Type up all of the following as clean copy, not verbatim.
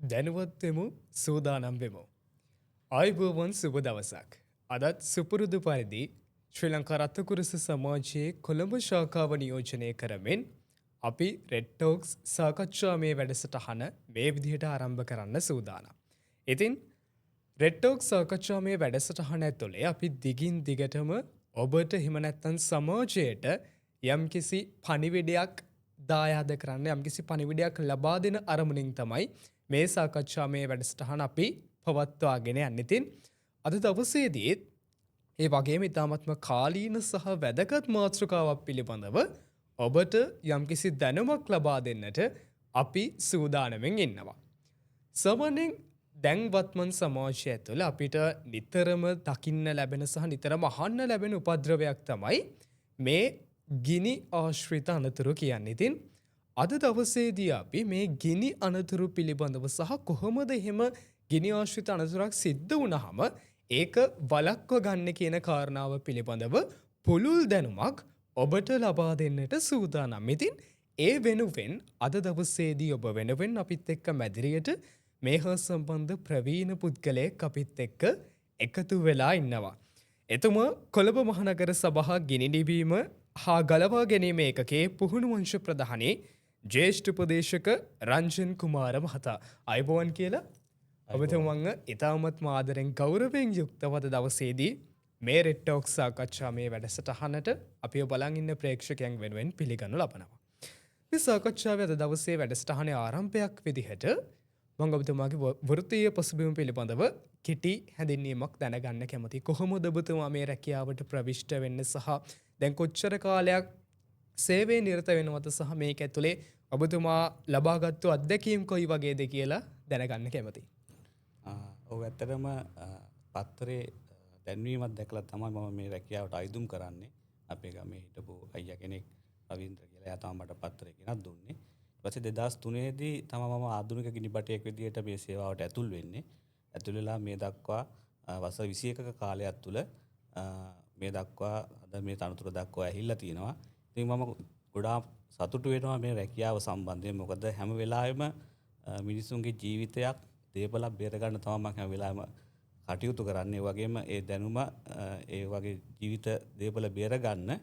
දැනුවත් වෙමු සූදානම් වෙමු. ආයුබෝවන් සුබ දවසක්. අදත් සුපුරුදු පරිදි ශ්‍රී ලංකා රත්නකුරුස සමාජයේ කොළඹ ශාඛාව නියෝජනය කරමින් අපි රෙඩ් ටෝක්ස් සාකච්ඡාමය වැඩසටහන මේ විදිහට ආරම්භ කරන්න සූදානම්. ඉතින් රෙඩ් ටෝක්ස් සාකච්ඡාමය වැඩසටහන ඇතුලේ අපි දිගින් දිගටම ඔබට එහෙම නැත්නම් සමාජයට යම්කිසි පණිවිඩයක් දායාද කරන්න යම්කිසි පණිවිඩයක් ලබා දෙන අරමුණින් තමයි මේ සාකච්ඡාමය වැඩසටහන අපි පවත්වාගෙන යන්නේ. ඉතින් අද දවසේදීත් ඒ වගේම ඉතාමත්ම කාලීන සහ වැදගත් මාතෘකාවක් පිළිබඳව ඔබට යම්කිසි දැනුමක් ලබා දෙන්නට අපි සූදානමින් ඉන්නවා. සාමාන්‍යයෙන් දැන් වත්මන් සමාජය ඇතුළ අපිට නිතරම දකින්න ලැබෙන සහ නිතරම අහන්න ලැබෙන උපද්‍රවයක් තමයි මේ ගිනි ආශ්‍රිත අනතුරු කියන්නේ. ඉතින් අද දවසේදී අපි මේ ගිනි අනතුරු පිළිබඳව සහ කොහොමද එහෙම ගිනි ආශ්‍රිත අනතුරක් සිද්ධ වුණාම ඒක වළක්ව ගන්න කියන කාරණාව පිළිබඳව පුළුල් දැනුමක් ඔබට ලබා දෙන්නට සූදානම්. ඉතින් ඒ වෙනුවෙන් අද දවසේදී ඔබ වෙනුවෙන් අපිත් එක්ක මැදිරියට මේ හා සම්බන්ධ ප්‍රවීණ පුද්ගලයෙක් අපිත් එක්ක එකතු වෙලා ඉන්නවා. එතුමා කොළඹ මහනගර සභා ගිනි නිවීම හා ගලවා ගැනීම ඒකකයේ පුහුණු වංශ ප්‍රධානී ජ්‍යෙෂ්ඨ උපදේශක රංජන් කුමාර මහතා. අයබෝවන් කියලා ඔබතුමන්ව ඉතාමත්ම ආදරෙන් ගෞරවයෙන් යුක්තව අද දවසේදී මේ රෙඩ් ටෝක්ස් සාකච්ඡාමය වැඩසටහනට අපිව බලන් ඉන්න ප්‍රේක්ෂකයන් වෙනුවෙන් පිළිගනු ලබනවා. මේ සාකච්ඡාවේ අද දවසේ වැඩසටහනේ ආරම්භයක් විදිහට මම ඔබතුමාගේ වෘත්තීය පසුබිම පිළිබඳව කෙටි හැඳින්වීමක් දැනගන්න කැමතියි. කොහොමද ඔබතුමා මේ රැකියාවට ප්‍රවිෂ්ඨ වෙන්නේ සහ දැන් කොච්චර කාලයක් සේවයේ නිරත වෙනවද සහ මේක ඇතුලේ ඔබතුමා ලබාගත්තු අත්දැකීම් කොයි වගේද කියලා දැනගන්න කැමතියි. ඔව් ඇත්තටම පත්තරේ දැන්වීමක් දැකලා තමයි මම මේ රැකියාවට අයදුම් කරන්නේ. අපේ ගමේ හිටපු අයියා කෙනෙක් රවීන්ද්‍ර කියලා. එයා තමයි මට පත්තරේ ගෙනත් දුන්නේ. ඊපස්සේ 2003 දී තමයි මම ආධුනික ගිනිබටයෙක් විදිහට මේ සේවාවට ඇතුල් වෙන්නේ. ඇතුල් වෙලා මේ දක්වා වසර 21ක කාලයක් තුල මේ දක්වා අද මේ තනතුර දක්වා ඇහිලා තියෙනවා. ඉතින් මම ගොඩාක් සතුටු වෙනවා මේ රැකියාව සම්බන්ධයෙන්. මොකද හැම වෙලාවෙම මිනිසුන්ගේ ජීවිතයක් දේපලක් බේර ගන්න තමයි මම හැම වෙලාවෙම කටයුතු කරන්නේ. ඒ වගේම ඒ දැනුම ඒ වගේ ජීවිත දේපල බේර ගන්න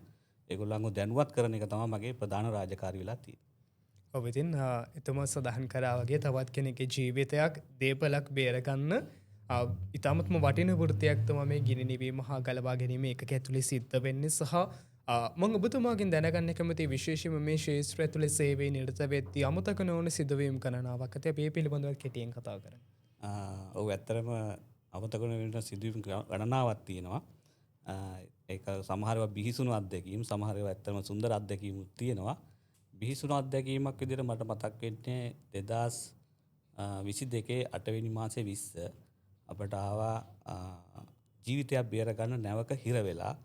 ඒගොල්ලන්ව දැනුවත් කරන එක තමයි මගේ ප්‍රධාන රාජකාරිය වෙලා තියෙන්නේ. ඔබ ඉතින් එතුමා සඳහන් කරා වගේ තවත් කෙනෙකුගේ ජීවිතයක් දේපලක් බේර ගන්න ඉතාමත්ම වටින වෘත්තියක් තමයි මේ ගිනි නිවීම හා ගලවා ගැනීම ඒකක ඇතුලේ සිද්ධ වෙන්නේ. සහ මම ඔබතුමාගෙන් දැනගන්න කැමති විශේෂයෙන්ම මේ ශාස්ත්‍රය ඇතුලේ සේවයේ නිරත වෙද්දී අමතක නොවන සිදුවීම් ගණනාවක් ඇති අපි මේ පිළිබඳව කෙටියෙන් කතා කරමු. ඔව් ඇත්තටම අමතක නොවන සිදුවීම් ගණනාවක් තියෙනවා. ඒක සමහර ඒවා බිහිසුණු අත්දැකීම්, සමහර ඒවා ඇත්තටම සුන්දර අත්දැකීම්ත් තියෙනවා. බිහිසුණු අත්දැකීමක් විදිහට මට මතක් වෙන්නේ 2022 8 වෙනි මාසේ 20 අපට ආවා ජීවිතයක් බේර ගන්න නැවක හිර වෙලා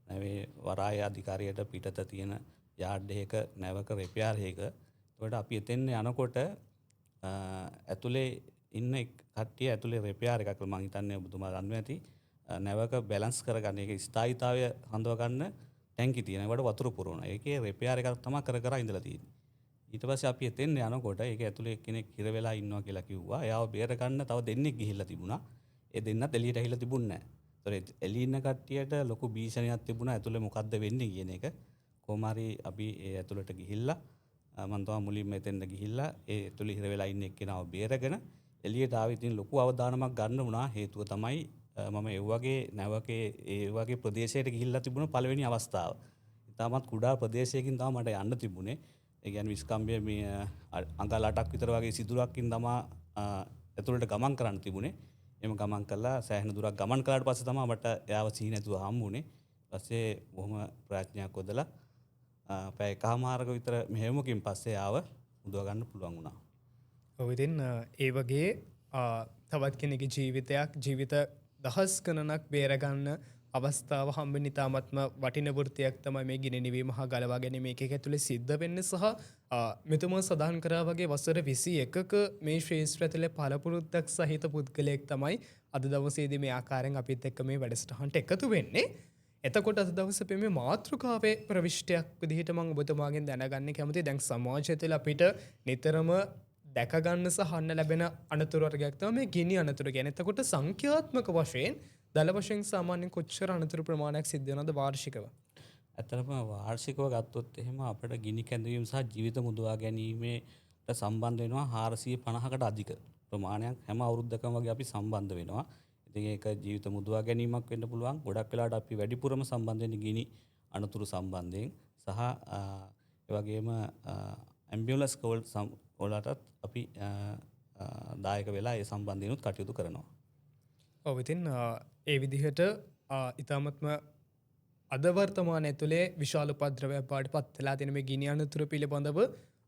නැවේ වරාය අධිකාරියට පිටත තියෙන යාඩ් එකක නැවක රිපෙයාර් එකක. ඒකට අපි එතෙන් යනකොට ඇතුලේ ඉන්න කට්ටිය ඇතුලේ රිපෙයාර් එකක් මම හිතන්නේ ඔබතුමා දන්නවා ඇති නැවක බැලන්ස් කරගන්න ඒක ස්ථායීතාවය හඳව ගන්න ටැංකි තියෙන. ඒකට වතුර පුරවන. ඒකේ රිපෙයාර් එකක් තමයි කර ඉඳලා තියෙන්නේ. ඊට පස්සේ අපි එතෙන් යනකොට ඒක ඇතුලේ කෙනෙක් හිර වෙලා ඉන්නවා කියලා කිව්වා. එයාව බේර ගන්න තව දෙන්නෙක් ගිහිල්ලා තිබුණා. ඒ දෙන්නත් එළියට ඇවිල්ලා තිබුණේ නැහැ. ඒතර එළිය ඉන්න කට්ටියට ලොකු භීෂණයක් තිබුණා ඇතුලේ මොකද්ද වෙන්නේ කියන එක. කොහොම හරි අපි ඒ ඇතුලට ගිහිල්ලා මම තමයි මුලින්ම එතෙන්ට ගිහිල්ලා ඒ ඇතුලේ හිර වෙලා ඉන්න එක්කෙනාව බේරගෙන එළියට ආවේ. ඉතින් ලොකු අවදානමක් ගන්න වුණා. හේතුව තමයි මම ඒ වගේ නැවකේ ඒ වගේ ප්‍රදේශයකට ගිහිල්ලා තිබුණ පළවෙනි අවස්ථාව. ඉතාමත් කුඩා ප්‍රදේශයකින් තමයි මට යන්න තිබුණේ. ඒ කියන්නේ විස්කම්බිය මේ අඟල් 8ක් විතර වගේ සිදුරකින් තමයි ඇතුළට ගමන් කරන්න තිබුණේ. එම ගමන් කළා සෑහෙන දුරක් ගමන් කළාට පස්සේ තමයි මට එයාව සිහි නැතුව හම්බුනේ. ඊපස්සේ බොහොම ප්‍රඥාවක් යොදලා පැය එකමාරක විතර මෙහෙයුමකින් පස්සේ ආව උදව ගන්න පුළුවන් වුණා. ඔව් ඉතින් ඒ වගේ තවත් කෙනෙකුගේ ජීවිත දහස් ගණනක් බේරගන්න අවස්ථාව හම්බෙන්න ඉතාමත්ම වටින වෘත්තියක් තමයි මේ ගිනි නිවීම හා ගලවා ගැනීම එකක ඇතුලේ සිද්ධ වෙන්නේ. සහ මෙතුමා සඳහන් කරා වගේ වසර 21ක මේ ශ්‍රේෂ්ඨ ඇතුලේ පළපුරුද්දක් සහිත පුද්ගලයෙක් තමයි අද දවසේදී මේ ආකාරයෙන් අපිත් එක්ක මේ වැඩසටහනට එකතු වෙන්නේ. එතකොට අද දවසේ අපි මේ මාතෘකාවේ ප්‍රවිෂ්ටයක් විදිහට මම ඔබතුමාගෙන් දැනගන්න කැමතියි. දැන් සමාජය තුළ අපිට නිතරම දැකගන්න සහන්න ලැබෙන අනතුරු වර්ගයක් තමයි මේ ගිනි අනතුරු කියන්නේ. එතකොට සංඛ්‍යාත්මක වශයෙන් දල වශයෙන් සාමාන්‍යයෙන් කොච්චර අනතුරු ප්‍රමාණයක් සිද්ධ වෙනවද වාර්ෂිකව? ඇත්තටම වාර්ෂිකව ගත්තොත් එහෙම අපිට ගිනි කැඳවීම සහ ජීවිත මුදවා ගැනීමට සම්බන්ධ වෙනවා 450කට අධික ප්‍රමාණයක් හැම අවුරුද්දකම වගේ අපි සම්බන්ධ වෙනවා. ඉතින් ඒක ජීවිත මුදවා ගැනීමක් වෙන්න පුළුවන්. ගොඩක් වෙලාවට අපි වැඩිපුරම සම්බන්ධ වෙන්නේ ගිනි අනතුරු සම්බන්ධයෙන් සහ ඒ වගේම ඇම්බියුලන්ස් කෝල් වලටත් අපි දායක වෙලා ඒ සම්බන්ධයෙන්ුත් කටයුතු කරනවා. ඔව් ඉතින් ඒ විදිහට ඉතාමත්ම අද වර්තමානය තුළේ විශාල උපද්‍රවයක් බවට පත් වෙලා තියෙන මේ ගිනි අනතුරු පිළිබඳව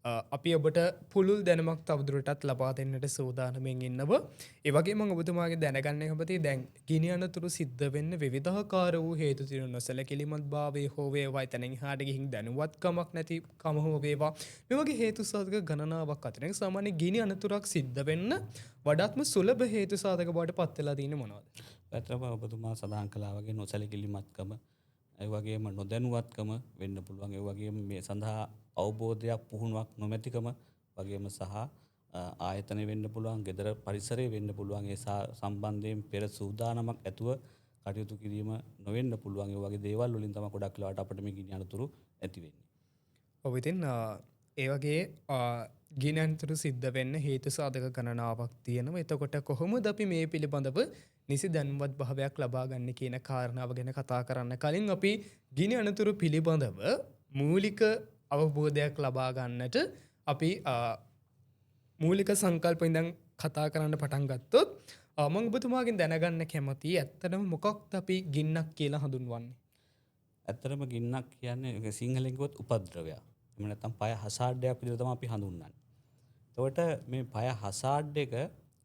අපි ඔබට පුළුල් දැනුමක් තවදුරටත් ලබා දෙන්නට සූදානමින් ඉන්නවා. ඒ වගේම මම ඔබතුමාගෙන් දැනගන්න කැමතියි දැන් ගිනි අනතුරු සිද්ධ වෙන්න විවිධාකාර වූ හේතු තියෙන නොසැලකිලිමත් භාවය හෝ වේවා එතනින් එහාට ගිහින් දැනුවත්කමක් නැතිකම හෝ වේවා මේ වගේ හේතු සාධක ගණනාවක් අතරින් සාමාන්‍ය ගිනි අනතුරක් සිද්ධ වෙන්න වඩාත්ම සුලභ හේතු සාධක බවට පත් වෙලා තියෙන්නේ මොනවද? ඇත්තටම ඔබතුමා සඳහන් කළා වගේ නොසැලකිලිමත්කම ඒ වගේම නොදැනුවත්කම වෙන්න පුළුවන්. ඒ වගේම මේ සඳහා අවබෝධයක් පුහුණුවක් නොමැතිකම වගේම සහ ආයතන වෙන්න පුළුවන්, ගෙදර පරිසරය වෙන්න පුළුවන්. ඒ සම්බන්ධයෙන් පෙර සූදානමක් ඇතුව කටයුතු කිරීම නොවෙන්න පුළුවන්. ඒ වගේ දේවල් වලින් තමයි ගොඩක් වෙලාවට අපිට මේ ගිනි අනතුරු ඇති වෙන්නේ. ඔව් ඉතින් ඒ වගේ ගිනි අනතුරු සිද්ධ වෙන්න හේතු සාධක ගණනාවක් තියෙනවා. එතකොට කොහොමද අපි මේ පිළිබඳව නිසි දැනුවත් භාවයක් ලබා ගන්න කියන කාරණාව ගැන කතා කරන්න කලින් අපි ගිනි අනතුරු පිළිබඳව මූලික අවබෝධයක් ලබා ගන්නට අපි මූලික සංකල්ප ඉඳන් කතා කරන්න පටන් ගත්තොත් මම ඔබතුමාගෙන් දැනගන්න කැමතියි ඇත්තටම මොකක්ද අපි ගින්නක් කියලා හඳුන්වන්නේ? ඇත්තටම ගින්නක් කියන්නේ සිංහලෙන් කිව්වොත් උපද්‍රවයක්. එහෙම නැත්නම් පය හසාඩ්ඩයක් විදිහට තමයි අපි හඳුන්වන්නේ. එතකොට මේ පය හසාඩ් එක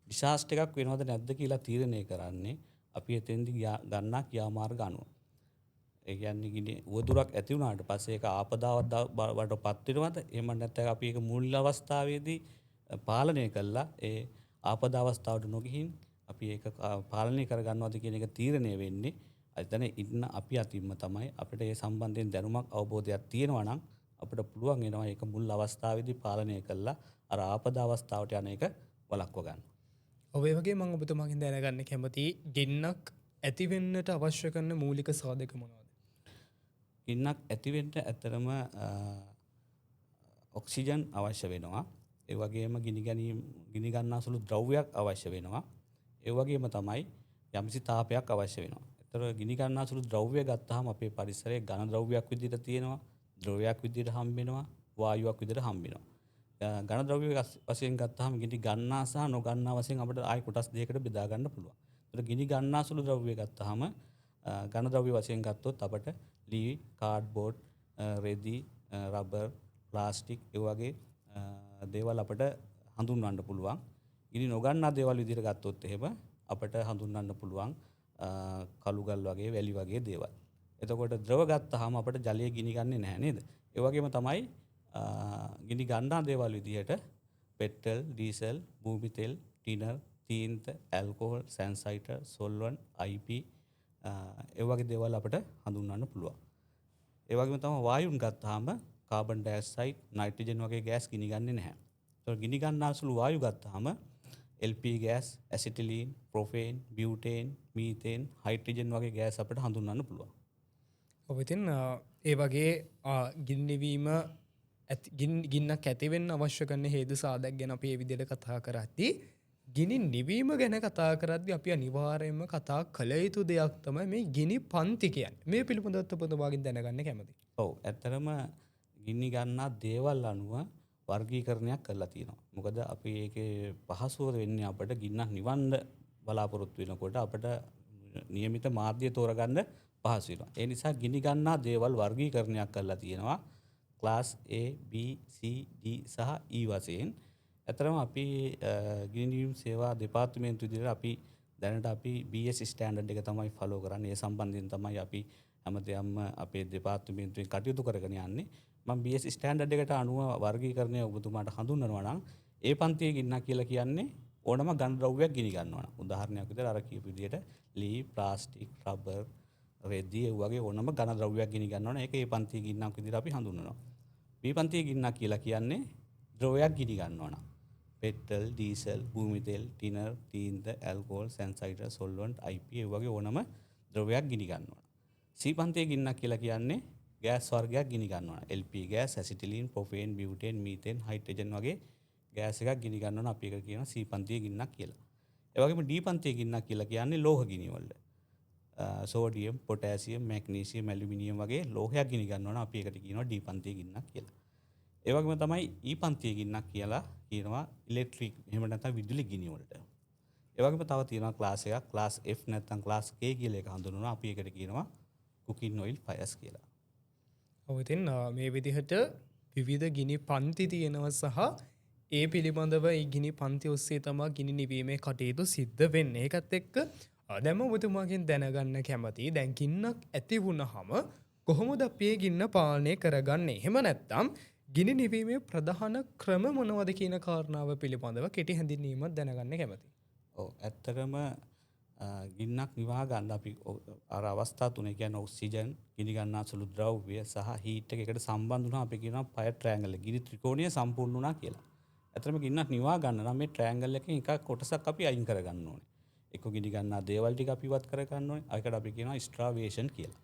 ඩිසාස්ටර් එකක් වෙනවද නැද්ද කියලා තීරණය කරන්නේ අපි එතෙන්දි ගන්නා ක්‍රියාමාර්ග අනුව. ඒ කියන්නේ ගිනි උවදුරක් ඇති වුණාට පස්සේ ඒක ආපදාවක් වඩපත් වෙනවද? එහෙම නැත්නම් අපි ඒක මුල් අවස්ථාවේදී පාලනය කළා ඒ ආපදා අවස්ථාවට නොගිහින් අපි ඒක පාලනය කරගන්නවද කියන එක තීරණය වෙන්නේ එතන ඉන්න අපි අතින්ම තමයි. අපිට ඒ සම්බන්ධයෙන් දැනුමක් අවබෝධයක් තියෙනවා නම් අපිට පුළුවන් වෙනවා ඒක මුල් අවස්ථාවේදී පාලනය කළා අර ආපදා අවස්ථාවට යන එක වළක්ව ගන්න. ඔබ ඒ වගේ මම ඔබතුමාගෙන් දැනගන්න කැමතියි ගින්නක් ඇති වෙන්නට අවශ්‍ය කරන මූලික සාධක මොනවද? ගින්නක් ඇති වෙන්න ඇත්තටම ඔක්සිජන් අවශ්‍ය වෙනවා. ඒ වගේම ගිනි ගන්නා සුළු ද්‍රව්‍යයක් අවශ්‍ය වෙනවා. ඒ වගේම තමයි යම්කිසි තාපයක් අවශ්‍ය වෙනවා. ඒතර ගිනි ගන්නා සුළු ද්‍රව්‍ය ගත්තාම අපේ පරිසරයේ ඝන ද්‍රව්‍යයක් විදිහට තියෙනවා. ද්‍රව්‍යයක් විදිහට හම්බ වෙනවා. වායුවක් විදිහට හම්බ වෙනවා. ඝන ද්‍රව්‍ය වශයෙන් ගත්තාම ගිනි ගන්නා සහ නොගන්නා වශයෙන් අපිට ආයි කොටස් දෙකකට බෙදා ගන්න පුළුවන්. ඒතර ගිනි ගන්නා සුළු ද්‍රව්‍ය ගත්තාම ඝන ද්‍රව්‍ය වශයෙන් ගත්තොත් අපිට ලී, කාඩ්බෝඩ්, රෙදි, රබර්, ප්ලාස්ටික් ඒ වගේ දේවල් අපිට හඳුන්වන්න පුළුවන්. ගිනි නොගන්නා දේවල් විදිහට ගත්තොත් එහෙම අපිට හඳුන්වන්න පුළුවන් කළු ගල් වගේ, වැලි වගේ දේවල්. එතකොට ද්‍රව ගත්තාම අපිට ජලය ගිනි ගන්නේ නැහැ නේද? ඒ වගේම තමයි ගිනි ගන්නා දේවල් විදිහට පෙට්‍රල්, ඩීසල්, භූමි තෙල්, ටිනර්, තීන්ත, ඇල්කොහොල්, සැන්සයිටර්, සොල්වන්ට්, IP ඒ වගේ දේවල් අපිට හඳුන්වන්න පුළුවන්. ඒ වගේම තමයි වායුන් ගත්තාම කාබන් ඩයොක්සයිඩ්, නයිට්‍රජන් වගේ ගෑස් ගිනි ගන්නේ නැහැ. ඒතකොට ගිනි ගන්නා සුළු වායු ගත්තාම LP gas, ඇසිටිලීන්, propane, butane, methane, hydrogen වගේ ගෑස් අපිට හඳුන්වන්න පුළුවන්. ඔබ ඉතින් ඒ වගේ ගින්නවීම ගින්නක් ඇතිවෙන්න අවශ්‍ය කරන හේතු සාධක ගැන අපි මේ විදිහට කතා කරද්දී ගිනි නිවීම ගැන කතා කරද්දී අපි අනිවාර්යයෙන්ම කතා කළ යුතු දෙයක් තමයි මේ ගිනි පන්ති කියන්නේ. මේ පිළිබඳව ඔබතුමාගෙන් දැනගන්න කැමතියි. ඔව් ඇත්තටම ගිනි ගන්නා දේවල් අනුව වර්ගීකරණයක් කරලා තියෙනවා. මොකද අපි ඒකේ පහසුව වෙන්නේ අපිට ගින්නක් නිවන්න බලාපොරොත්තු වෙනකොට අපිට નિયમિત මාධ්‍ය තෝරගන්න පහසු වෙනවා. ඒ නිසා ගිනි ගන්නා දේවල් වර්ගීකරණයක් කරලා තියෙනවා. Class A, B, C, D සහ E වශයෙන්. ඇත්තටම අපි ගිනි නිවීම සේවා දෙපාර්තමේන්තුව විදිහට අපි දැනට අපි BS ස්ටෑන්ඩඩ් එක තමයි ෆලෝ කරන්නේ. ඒ සම්බන්ධයෙන් තමයි අපි හැමදේම අපේ දෙපාර්තමේන්තුවෙන් කටයුතු කරගෙන යන්නේ. මම BS ස්ටෑන්ඩඩ් එකට අනුව වර්ගීකරණය ඔබතුමාට හඳුන්වනවා නම් ඒ පන්තියේ ගින්නක් කියලා කියන්නේ ඕනම ඝන ද්‍රව්‍යයක් ගිනි ගන්නවා නම්. උදාහරණයක් විදිහට අර කියපු විදිහට ලී, ප්ලාස්ටික්, රබර්, රෙදි වගේ ඕනම ඝන ද්‍රව්‍යයක් ගිනි ගන්නවා නම් ඒක ඒ පන්තියේ ගින්නක් විදිහට අපි හඳුන්වනවා. B පන්තියේ ගින්නක් කියලා කියන්නේ ද්‍රවයක් ගිනි ගන්නවා නම්. පෙට්‍රල්, ඩීසල්, භූමි තෙල්, ටිනර්, තීන්ත, ඇල්කොහොල්, සැන්සයිඩර්, සොල්වන්ට්, IP ඒ වගේ ඕනම ද්‍රව්‍යයක් ගිනි ගන්නවා. C පන්තියේ ගින්නක් කියලා කියන්නේ ගෑස් වර්ගයක් ගිනි ගන්නවා. LP gas, ඇසිටිලීන්, propane, butane, methane, hydrogen වගේ ගෑස් එකක් ගිනි ගන්නවා. අපි ඒක කියනවා C පන්තියේ ගින්නක් කියලා. ඒ වගේම D පන්තියේ ගින්නක් කියලා කියන්නේ ලෝහ ගිනි වල. සෝඩියම්, පොටෑසියම්, මැග්නීසියම්, ඇලුමිනියම් වගේ ලෝහයක් ගිනි ගන්නවා නම් අපි ඒකට කියනවා D පන්තියේ ගින්නක් කියලා. ඒ වගේම තමයි E පන්තියේ ගින්නක් කියලා කියනවා ඉලෙක්ට්‍රික් එහෙම නැත්නම් විදුලි ගිනි වලට. ඒ වගේම තව තියෙනවා ක්ලාස් එකක් ක්ලාස් F නැත්නම් ක්ලාස් K කියලා එක හඳුන්වනවා. අපි ඒකට කියනවා කුකින් ඔයිල් ෆයර්ස් කියලා. ඔව් ඉතින් මේ විදිහට විවිධ ගිනි පන්ති තියෙනවා සහ ඒ පිළිබඳව ඒ ගිනි පන්ති ඔස්සේ තමයි ගිනි නිවීමේ කටයුතු සිද්ධ වෙන්නේ. ඒකත් එක්ක දැන් ඔබතුමාගෙන් දැනගන්න කැමතියි. දැන් ගින්නක් ඇති වුණාම කොහොමද අපි ඒ ගින්න පාලනය කරගන්නේ? එහෙම නැත්නම් ගිනි නිවීමේ ප්‍රධාන ක්‍රම මොනවද කියන කාරණාව පිළිබඳව කෙටි හැඳින්වීමක් දැනගන්න කැමතියි. ඔව් ඇත්තටම ගින්නක් නිවා ගන්න අපි අර අවස්ථා තුනේ කියන්නේ ඔක්සිජන්, ගිනි ගන්නා සුළු ද්‍රව්‍ය සහ හීට් එක එකට සම්බන්ධ වුණා අපි කියනවා ෆයර් ට්‍රයැන්ගල් එක. ගිනි ත්‍රිකෝණය සම්පූර්ණ වුණා කියලා. ඇත්තටම ගින්නක් නිවා ගන්න නම් මේ ට්‍රයැන්ගල් එකෙන් එකක් කොටසක් අපි අයින් කර ගන්න ඕනේ. එක්ක ගිනි ගන්නා දේවල් ටික අපි ඉවත් කර ගන්න ඕනේ. ඒකට අපි කියනවා ස්ට්‍රාවේෂන් කියලා.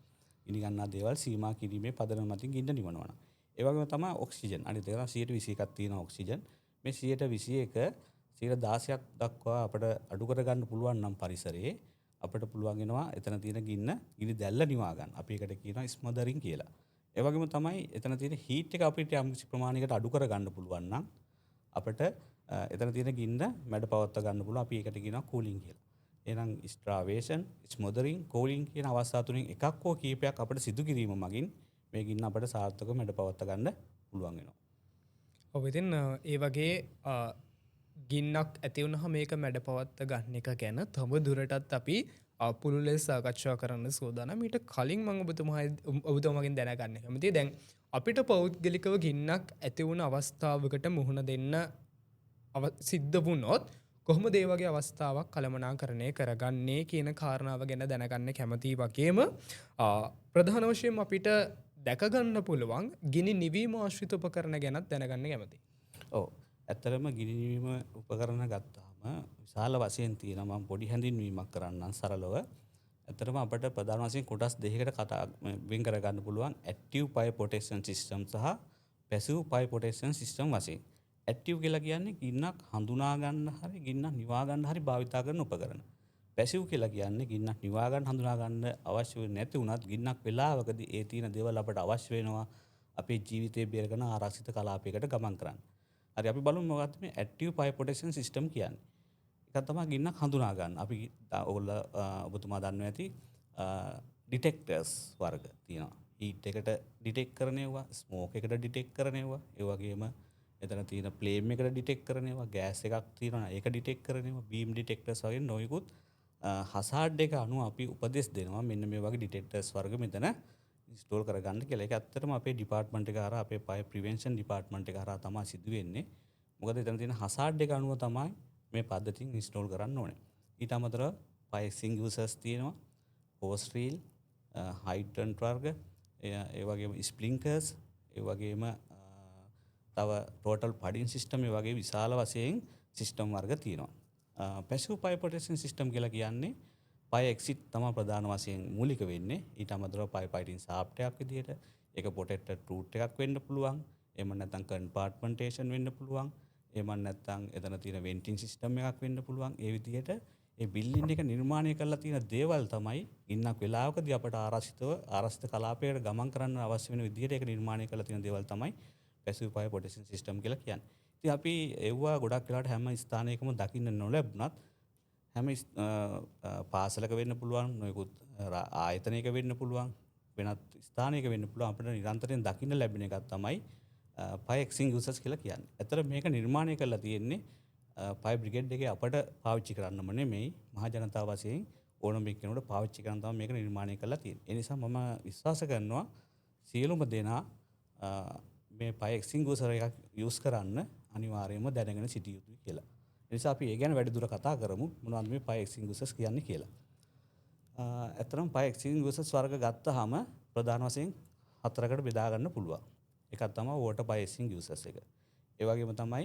ගිනි ගන්නා දේවල් සීමා කිරීමේ පදනම මතින් ගින්න නිවනවා. ඒ වගේම තමයි ඔක්සිජන්. අනිත් එක 121ක් තියෙනවා ඔක්සිජන්. මේ 121 16ක් දක්වා අපිට අඩු කර ගන්න පුළුවන් නම් පරිසරයේ අපිට පුළුවන් වෙනවා එතන තියෙන ගිනි දැල්ල නිවා ගන්න. අපි ඒකට කියනවා ස්මොදරින් කියලා. ඒ වගේම තමයි එතන තියෙන හීට් එක අපිට යම් කිසි ප්‍රමාණයකට අඩු කර ගන්න පුළුවන් නම් අපිට එතන තියෙන ගින්න මැඩ පවත්වා ගන්න පුළුවන්. අපි ඒකට කියනවා කූලින් කියලා. එහෙනම් ස්ට්‍රාවේෂන්, ස්මොදරින්, කූලින් කියන අවස්ථා තුනෙන් එකක් හෝ කීපයක් අපිට සිදු කිරීම මගින් මේ ගින්න අපිට සාර්ථකව මැඩ පවත්වා ගන්න පුළුවන් වෙනවා. ඔව් ඉතින් ඒ වගේ ගින්නක් ඇති වුණාම මේක මැඩ පවත්වා ගන්න එක ගැන තව දුරටත් අපි පුළුල් ලෙස සාකච්ඡා කරන්න සූදානම්. ඊට කලින් මම ඔබතුමාගෙන් දැනගන්න කැමතියි. දැන් අපිට පෞද්ගලිකව ගින්නක් ඇති වුණ අවස්ථාවකට මුහුණ දෙන්න සිද්ධ වුණොත් කොහොමද ඒ වගේ අවස්ථාවක් කළමනාකරණය කරගන්නේ කියන කාරණාව ගැන දැනගන්න කැමතියි. වගේම ප්‍රධාන වශයෙන් අපිට දැකගන්න පුළුවන් ගිනි නිවීම ආශ්‍රිත උපකරණ ගැනත් දැනගන්න කැමතියි. ඔව් ඇත්තටම ගිනි නිවීම උපකරණ ගත්තාම විශාල වශයෙන් තියෙනවා. මම පොඩි හැඳින්වීමක් කරන්නම් සරලව. ඇත්තටම අපිට ප්‍රධාන වශයෙන් කොටස් දෙකකට වෙන් කර ගන්න පුළුවන් ඇක්ටිව් ෆයර් ප්‍රොටෙක්ෂන් සිස්ටම් සහ පැසිව් ෆයර් ප්‍රොටෙක්ෂන් සිස්ටම් වශයෙන්. ඇක්ටිව් කියලා කියන්නේ ගින්නක් හඳුනා ගන්න හරි ගින්නක් නිවා ගන්න හරි භාවිතා කරන උපකරණ. පැසිව් කියලා කියන්නේ ගින්නක් නිවා ගන්න හඳුනා ගන්න අවශ්‍ය නැති වුණත් ගින්නක් වෙලාවකදී ඒ තියෙන දේවල් අපට අවශ්‍ය වෙනවා අපේ ජීවිතේ බේරගෙන ආරක්ෂිත කලාපයකට ගමන් කරන්න. හරි අපි බලමු මොකක්ද මේ ඇක්ටිව් ෆයර් ප්‍රොටෙක්ෂන් සිස්ටම් කියන්නේ. එකක් තමයි ගින්නක් හඳුනා ගන්න. අපි ඔයගොල්ලෝ ඔබතුමා දන්නවා ඇති ඩිටෙක්ටර්ස් වර්ග තියෙනවා. හීට් එකට ඩිටෙක්ට් කරන ඒවා, ස්මෝක් එකට ඩිටෙක්ට් කරන ඒවා, ඒ වගේම එතන තියෙන ෆ්ලේම් එකට ඩිටෙක්ට් කරන ඒවා, ගෑස් එකක් තියෙනවා ඒක ඩිටෙක්ට් කරන ඒවා, බීම් ඩිටෙක්ටර්ස් වගේ නොයෙකුත් හසාඩ් එක අනුව අපි උපදෙස් දෙනවා මෙන්න මේ වගේ ඩිටෙක්ටර්ස් වර්ග මෙතන ඉන්ස්ටෝල් කරගන්න කියලා. ඒක ඇත්තටම අපේ ඩිපාර්ට්මන්ට් එක හරහා අපේ ෆයර් ප්‍රිවෙන්ෂන් ඩිපාර්ට්මන්ට් එක හරහා තමයි සිදු වෙන්නේ. මොකද එතන තියෙන හසාඩ් එක අනුව තමයි මේ පද්ධතියෙන් ඉන්ස්ටෝල් කරන්න ඕනේ. ඊට අමතරව ෆයර් එක්ස්ටින්ගියුෂර්ස් තියෙනවා, හෝස් රීල්, හයිඩ්‍රන්ට් වර්ග, ඒ වගේම ස්ප්ලින්කර්ස්, ඒ වගේම තව ටෝටල් පඩින් සිස්ටම් ඒ වගේ විශාල වශයෙන් සිස්ටම් වර්ග තියෙනවා. පැසිව් ෆයර් ප්‍රොටෙක්ෂන් සිස්ටම් කියලා කියන්නේ ෆයර් එක්සිට් තමයි ප්‍රධාන වශයෙන් මූලික වෙන්නේ. ඊට අමතරව ෆයර් ෆයිටින් ෂාෆ්ට් එකක් විදියට ඒක ප්‍රොටෙක්ටඩ් රූට් එකක් වෙන්න පුළුවන්. එහෙම නැත්නම් කම්පාර්ට්මන්ටේෂන් වෙන්න පුළුවන්. එහෙම නැත්නම් එතන තියෙන වෙන්ටින් සිස්ටම් එකක් වෙන්න පුළුවන්. ඒ විදියට ඒ බිල්ඩින් එක නිර්මාණය කරලා තියෙන දේවල් තමයි ඉන්නක් වෙලාවකදී අපට ආරක්ෂිත කලාපයකට ගමන් කරන්න අවශ්‍ය වෙන විදියට ඒක නිර්මාණය කරලා තියෙන දේවල් තමයි පැසිව් ෆයර් ප්‍රොටෙක්ෂන් සිස්ටම් කියලා කියන්නේ. ඉතින් අපි ඒවා ගොඩක් වෙලාවට හැම ස්ථානයකම දකින්න නොලැබුණත් හැම පාසලක වෙන්න පුළුවන්, නොයෙකුත් ආයතනයක වෙන්න පුළුවන්, වෙනත් ස්ථානයක වෙන්න පුළුවන් අපිට නිරන්තරයෙන් දකින්න ලැබෙන එකක් තමයි ෆයර් එක්ස්ටින්ගියුෂර්ස් කියලා කියන්නේ. ඇත්තට මේක නිර්මාණය කරලා තියෙන්නේ ෆයර් බ්‍රිගේඩ් එකේ අපට පාවිච්චි කරන්නම නෙමෙයි මහ ජනතාව වශයෙන් ඕනම කෙනෙකුට පාවිච්චි කරන්න තමයි මේක නිර්මාණය කරලා තියෙන්නේ. ඒ නිසා මම විශ්වාස කරනවා සියලුම දෙනා මේ ෆයර් එක්ස්ටින්ගියුෂර් එකක් යූස් කරන්න අනිවාර්යයෙන්ම දැනගෙන සිටිය යුතුයි කියලා. ඒ නිසා අපි ඒ ගැන වැඩිදුර කතා කරමු මොනවද මේ ෆයර් එක්ස්ටින්ගියුෂර්ස් කියන්නේ කියලා. ඇත්තටම ෆයර් එක්ස්ටින්ගියුෂර්ස් වර්ග ගත්තාම ප්‍රධාන වශයෙන් හතරකට බෙදා ගන්න පුළුවන්. එකක් තමයි වෝටර් ෆයර් එක්ස්ටින්ගියුෂර්ස් එක. ඒ වගේම තමයි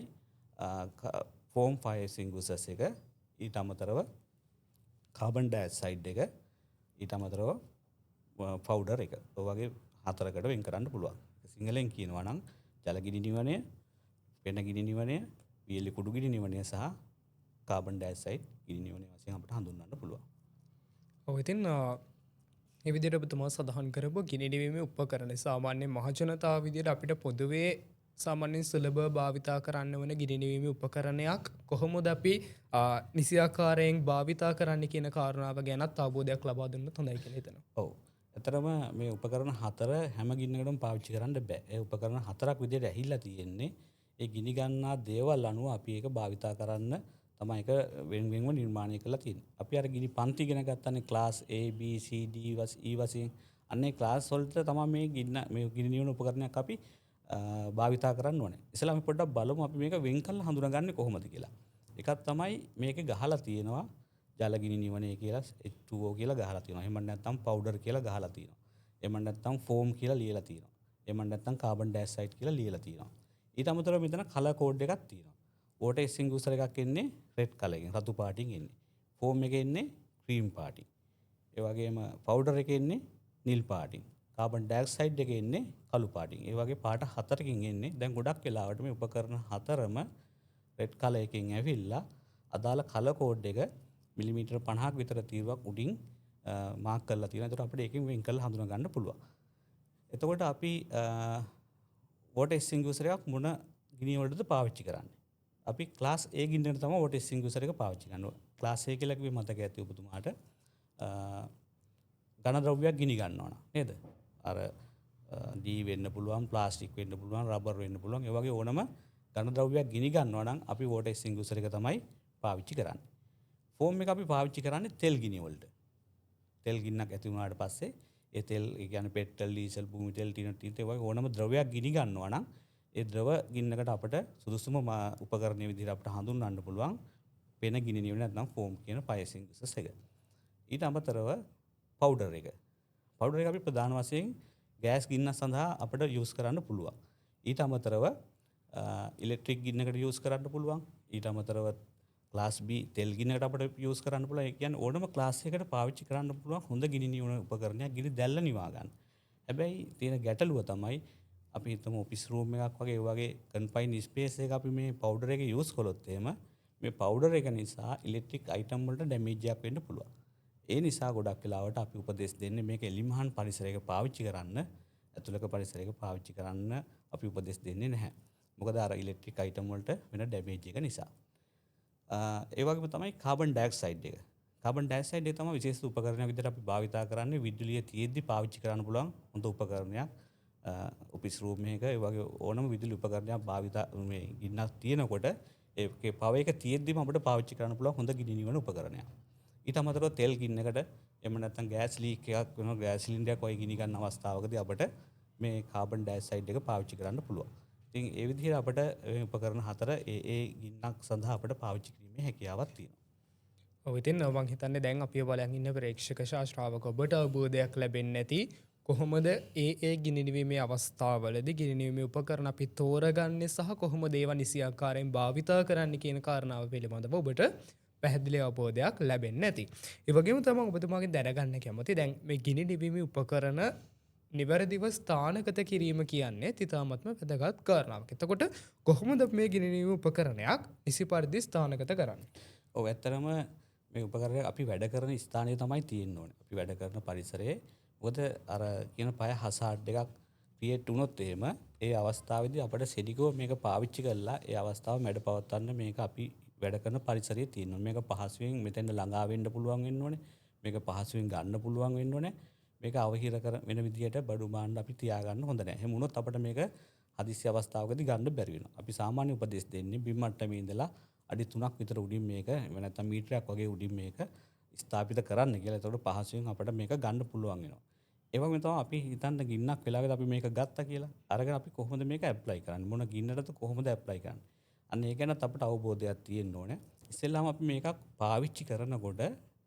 ෆෝම් ෆයර් එක්ස්ටින්ගුෂර්ස් එක, ඊට අමතරව කාබන් ඩයොක්සයිඩ් එක, ඊට අමතරව පවුඩර් එක. ඔය වගේ 4කට වෙන් කරන්න පුළුවන්. සිංහලෙන් කියනවා නම් ජල ගිනි නිවනය, පෙන ගිනි නිවනය, වියලි කුඩු ගිනි නිවනය සහ කාබන් ඩයොක්සයිඩ් ගිනි නිවනය වශයෙන් අපිට හඳුන්වන්න පුළුවන්. ඔව් ඉතින් ඒ විදිහට ඔබතුමා සඳහන් කරපු ගිනි නිවීමේ උපකරණ සාමාන්‍ය මහජනතාව විදිහට අපිට පොදුවේ සාමාන්‍යයෙන් සුලභ භාවිතා කරන්න වන ගිනි නිවීමේ උපකරණයක් කොහොමද අපි නිසියාකාරයෙන් භාවිතා කරන්න කියන කාරණාව ගැනත් අවබෝධයක් ලබා දුන්නොත් හොඳයි කියලා හිතනවා. ඔව්. ඇතරම මේ උපකරණ 4 හැම ගින්නකටම පාවිච්චි කරන්න බෑ. ඒ උපකරණ 4ක් විදිහට ඇහිලා තියෙන්නේ. ඒ ගිනි ගන්නා දේවල් අනුව අපි ඒක භාවිතා කරන්න තමයි ඒක වෙන්වෙන්ව නිර්මාණය කරලා තියෙන්නේ. අපි අර ගිනි පන්ති ඉගෙන ගත්තනේ class A B C D E වශයෙන්. අන්නේ ක්ලාස් වලට තමයි මේ ගිනි නිවන උපකරණයක් අපි භාවිතා කරන්න ඕනේ. ඉස්සෙල්ලා අපි පොඩ්ඩක් බලමු අපි මේක වෙන් කරලා හඳුනාගන්නේ කොහොමද කියලා. එකක් තමයි මේකේ ගහලා තියෙනවා ජල ගිනි නිවනය කියලා H2O කියලා ගහලා තියෙනවා. එහෙම නැත්නම් පවුඩර් කියලා ගහලා තියෙනවා. එහෙම නැත්නම් ෆෝම් කියලා ලියලා තියෙනවා. එහෙම නැත්නම් කාබන් ඩයොක්සයිඩ් කියලා ලියලා තියෙනවා. ඊට අමතරව මෙතන කලර් කෝඩ් එකක් තියෙනවා. වෝටර් එක්ස්ටින්ගුෂර් එකක් එන්නේ රෙඩ් කලර් එකෙන් රතු පාටින් එන්නේ. ෆෝම් එකේ එන්නේ ක්‍රීම් පාටින්. ඒ වගේම පවුඩර් එකේ එන්නේ නිල් පාටින්. කාබන් ඩයොක්සයිඩ් එකේ එන්නේ කළු පාටින්. ඒ වගේ පාට 4කින් එන්නේ. දැන් ගොඩක් වෙලාවට මේ උපකරණ 4ම රෙඩ් කලර් එකෙන් ඇවිල්ලා අදාළ කලර් කෝඩ් එක මිලිමීටර් 50ක් විතර තීරුවක් උඩින් මාක් කරලා තියෙනවා. ඒකට අපිට ඒකෙන් වෙන් කරලා හඳුනා ගන්න පුළුවන්. එතකොට අපි වෝටර් එක්ස්ටින්ගුෂර් එකක් මොන ගිනි වලටද පාවිච්චි කරන්නේ? අපි ක්ලාස් A ගින්නට තමයි වෝටර් එක්ස්ටින්ගුෂර් එක පාවිච්චි කරන්නේ. ක්ලාස් A කියලා කිව්වේ මතක ඇති ඔබතුමාට ඝන ද්‍රව්‍යයක් ගිනි ගන්නවා නේද? අර D වෙන්න පුළුවන්, ප්ලාස්ටික් වෙන්න පුළුවන්, රබර් වෙන්න පුළුවන්. ඒ වගේ ඕනම ඝන ද්‍රව්‍යයක් ගිනි ගන්නවා නම් අපි වෝටර් එක්ස්ටින්ගුෂර් එක තමයි පාවිච්චි කරන්නේ. ෆෝම් එක අපි පාවිච්චි කරන්නේ තෙල් ගිනි වලට. තෙල් ගින්නක් ඇති වුණාට පස්සේ ඒ තෙල් ඒ කියන්නේ පෙට්‍රල්, ඩීසල්, භූමි තෙල්, ටින තීත ඒ වගේ ඕනම ද්‍රව්‍යයක් ගිනි ගන්නවා නම් ඒ ද්‍රව ගින්නකට අපිට සුදුසුම උපකරණයේ විදිහට අපිට හඳුන්වන්න පුළුවන් පෙන ගිනි නිවන නැත්නම් ෆෝම් කියන ෆයර් එක්ස්ටින්ගුෂර්ස් එක. ඊට අමතරව පවුඩර් එක. පවුඩර් එක අපි ප්‍රධාන වශයෙන් ගෑස් ගින්න සඳහා අපිට යූස් කරන්න පුළුවන්. ඊට අමතරව ඉලෙක්ට්‍රික් ගින්නකට යූස් කරන්න පුළුවන්. ඊට අමතරව ක්ලාස් B තෙල් ගින්නකට අපිට යූස් කරන්න පුළුවන්. ඒ කියන්නේ ඕනම ක්ලාස් එකකට පාවිච්චි කරන්න පුළුවන් හොඳ ගිනි නිවන උපකරණයක් ගිනි දැල්ල නිවා ගන්න. හැබැයි තියෙන ගැටලුව තමයි අපි හිතමු ඔෆිස් රූම් එකක් වගේ ඒ වගේ කන්ෆයින් ස්පේස් එකක අපි මේ පවුඩර් එක යූස් කළොත් එහෙම මේ පවුඩර් එක නිසා ඉලෙක්ට්‍රික් අයිටම් වලට ඩැමේජ් එකක් වෙන්න පුළුවන්. ඒ නිසා ගොඩක් වෙලාවට අපි උපදෙස් දෙන්නේ මේක එලිමහන් පරිසරයක පාවිච්චි කරන්න, ඇතුළක පරිසරයක පාවිච්චි කරන්න අපි උපදෙස් දෙන්නේ නැහැ. මොකද අර ඉලෙක්ට්‍රික් අයිටම් වලට වෙන ඩැමේජ් එක නිසා. ඒ වගේම තමයි කාබන් ඩයොක්සයිඩ් එක. කාබන් ඩයොක්සයිඩ් එක තමයි විශේෂ උපකරණයක් විදිහට අපි භාවිතා කරන්නේ විදුලිය තියෙද්දි පාවිච්චි කරන්න පුළුවන් හොඳ උපකරණයක්. ඔෆිස් රූම් එකක ඒ වගේ ඕනම විදුලි උපකරණයක් භාවිතා මේ ගින්නක් තියෙනකොට ඒකේ පව එක තියෙද්දිම අපිට පාවිච්චි කරන්න පුළුවන් හොඳ ගිනි නිවන උපකරණයක්. ඊට අමතරව තෙල් ගින්නකට එහෙම නැත්නම් ගෑස් ලීක් එකක් වෙනවා ගෑස් සිලින්ඩරයක් වගේ ගිනි ගන්න අවස්ථාවකදී අපිට මේ කාබන් ඩයොක්සයිඩ් එක පාවිච්චි කරන්න පුළුවන්. ඉතින් ඒ විදිහට අපිට මේ උපකරණ 4 ඒ ගින්නක් සඳහා අපිට පාවිච්චි කිරීමේ හැකියාවක් තියෙනවා. ඔව් ඉතින් මම හිතන්නේ දැන් අපි බලන් ඉන්න ප්‍රේක්ෂක ශාස්ත්‍රාවක ඔබට අවබෝධයක් ලැබෙන්නේ නැති කොහොමද ඒ ගිනි නිවීමේ අවස්ථාවලදී ගිනි නිවීමේ උපකරණ අපි තෝරගන්නේ සහ කොහොමද ඒවා නිසි ආකාරයෙන් භාවිතා කරන්න කියන කාරණාව පිළිබඳව ඔබට පැහැදිලි අවබෝධයක් ලැබෙන්නේ නැති. ඒ වගේම තමයි ඔබතුමාගෙන් දැනගන්න කැමති දැන් මේ ගිනි නිවීමේ උපකරණ නිවැරදිව ස්ථානගත කිරීම කියන්නේ ඉතාමත්ම වැදගත් කාරණාවක්. එතකොට කොහොමද මේ ගිනි නිවීමේ උපකරණයක් නිසි පරිදි ස්ථානගත කරන්නේ? ඔව් ඇත්තටම මේ උපකරණය අපි වැඩ කරන ස්ථානයේ තමයි තියෙන්න ඕනේ. අපි වැඩ කරන පරිසරයේ මොකද අර කියන පය හසාඩ් එකක් ක්‍රියේට් වුණොත් එහෙම ඒ අවස්ථාවේදී අපිට සෙඩිකෝ මේක පාවිච්චි කරලා ඒ අවස්ථාව මැඩ පවත්වන්න මේක අපි වැඩ කරන පරිසරයේ තියෙන්න ඕනේ. මේක පහසුවෙන් මෙතෙන්ට ළඟා වෙන්න පුළුවන් වෙන්න ඕනේ. මේක පහසුවෙන් ගන්න පුළුවන් වෙන්න ඕනේ. මේක අවහිර කර වෙන විදියට බඩු බාණ්ඩ අපි තියාගන්න හොඳ නැහැ. එහෙම වුණොත් අපිට මේක හදිසි අවස්ථාවකදී ගන්න බැරි වෙනවා. අපි සාමාන්‍ය උපදෙස් දෙන්නේ බිම් මට්ටමේ ඉඳලා අඩි 3ක් විතර උඩින් මේක එහෙම නැත්නම් මීටරයක් වගේ උඩින් මේක ස්ථාපිත කරන්න කියලා. ඒතකොට පහසුවෙන් අපිට මේක ගන්න පුළුවන් වෙනවා. ඒ වගේම තමයි අපි හිතන්න ගින්නක් වෙලාවකට අපි මේක ගත්තා කියලා. අරගෙන අපි කොහොමද මේක ඇප්ලයි කරන්නේ? මොන ගින්නටද කොහොමද ඇප්ලයි කරන්නේ? අන්න ඒ ගැනත් අපිට අවබෝධයක් තියෙන්න ඕනේ. ඉස්සෙල්ලාම අපි මේකක් පාවිච්චි කරනකොට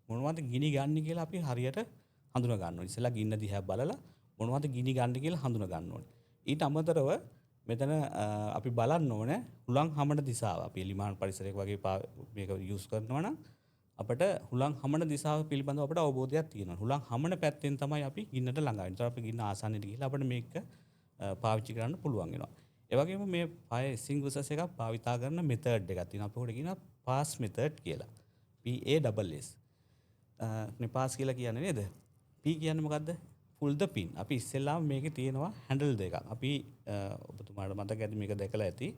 මොනවද ගිනි ගන්න කියලා අපි හරියට හඳුනා ගන්න ඕනේ. ඉස්සෙල්ලා ගින්න දිහා බලලා මොනවද ගිනි ගන්න කියලා හඳුනා ගන්න ඕනේ. ඊට අමතරව මෙතන අපි බලන්න ඕනේ හුළං හමන දිසාව. අපි එලිමාන පරිසරයක වගේ මේක යූස් කරනවා නම් අපිට හුළං හමන දිසාව පිළිබඳව අපිට අවබෝධයක් තියෙනවා. හුළං හමන පැත්තෙන් තමයි අපි ගින්නට ළඟ වෙන්නේ. ඒතර අපි ගින්න ආසන්නයට ගිහිල්ලා අපිට මේක පාවිච්චි කරන්න පුළුවන් වෙනවා. ඒ වගේම මේ fire extinguishers එකක් භාවිතා කරන මෙතඩ් එකක් තියෙනවා. අපි උඩ කියනවා pass method කියලා. PASS. මේ pass කියලා කියන්නේ නේද? P කියන්නේ මොකද්ද? pull the pin. අපි ඉස්සෙල්ලාම මේකේ තියෙනවා හැන්ඩල් දෙකක්. අපි ඔබතුමාට මතක ඇති මේක දැකලා ඇති.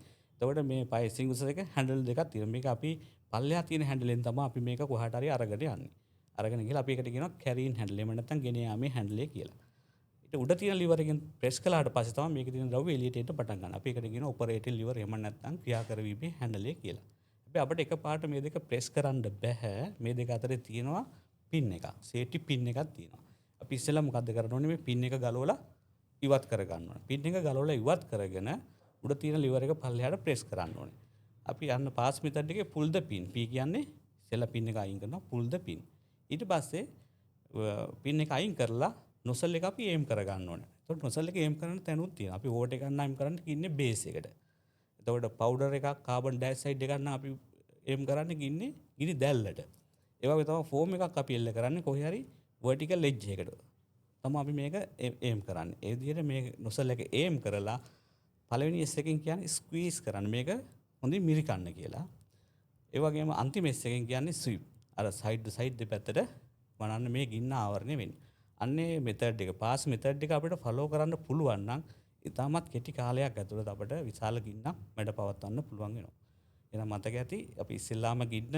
එතකොට මේ fire extinguisher එක හැන්ඩල් දෙකක් තියෙනවා. මේක අපි පල්ලෙහා තියෙන හැන්ඩලෙන් තමයි අපි මේක කොහාට හරි අරගෙන යන්නේ. අරගෙන ගිහලා අපි ඒකට කියනවා carrying handle. එහෙම නැත්නම් ගෙන යාමේ හැන්ඩල් එක කියලා. ඊට උඩ තියෙන liver එකෙන් press කළාට පස්සේ තමයි මේකේ තියෙන ද්‍රව්‍ය එළියට එන්න පටන් ගන්න. අපි ඒකට කියනවා operating liver. එහෙම නැත්නම් ක්‍රියා කරවීමේ හැන්ඩල් එක කියලා. හැබැයි අපිට එකපාරට මේ දෙක press කරන්න බෑ. මේ දෙක අතරේ තියෙනවා pin එකක්. safety pin එකක් තියෙනවා. අපි ඉස්සෙල්ලා මොකද්ද කරන්න ඕනේ මේ pin එක ගලවලා ඉවත් කර ගන්න ඕනේ. pin එක ගලවලා ඉවත් කරගෙන උඩ තියෙන liver එක පල්ලෙහාට press කරන්න ඕනේ. අපි යන්න pass method එකේ pull the pin. P කියන්නේ ඉස්සෙල්ලා pin එක අයින් කරනවා pull the pin. ඊට පස්සේ pin එක අයින් කරලා nozzle එක අපි aim කර ගන්න ඕනේ. එතකොට nozzle එක aim කරන්න තැනුත් තියෙනවා. අපි water එක නම් aim කරන්න ඉන්නේ base එකට. එතකොට powder එකක් carbon dioxide එකක් නම් අපි aim කරන්නේ ඉන්නේ ගිනි දැල්ලට. ඒ වගේ තමයි foam එකක් අපි එල්ල කරන්නේ කොහේ හරි vertical edge එකට. තමයි අපි මේක aim කරන්නේ. ඒ විදිහට මේ nozzle එක aim කරලා පළවෙනි S එකෙන් කියන්නේ squeeze කරන්න. මේක හොඳින් මිරිකන්න කියලා. ඒ වගේම අන්තිම S එකෙන් කියන්නේ sweep. අර side to side දෙපැත්තට වනන්න මේ ගින්න ආවරණය වෙන්නේ. අන්නේ මෙතඩ් එක පාස් මෙතඩ් එක අපිට ෆලෝ කරන්න පුළුවන් නම් ඉතාමත් කෙටි කාලයක් ඇතුළත අපිට විශාල ගින්නක් මැඩ පවත්වන්න පුළුවන් වෙනවා. එහෙනම් මතක ඇති අපි ඉස්සෙල්ලාම ගින්න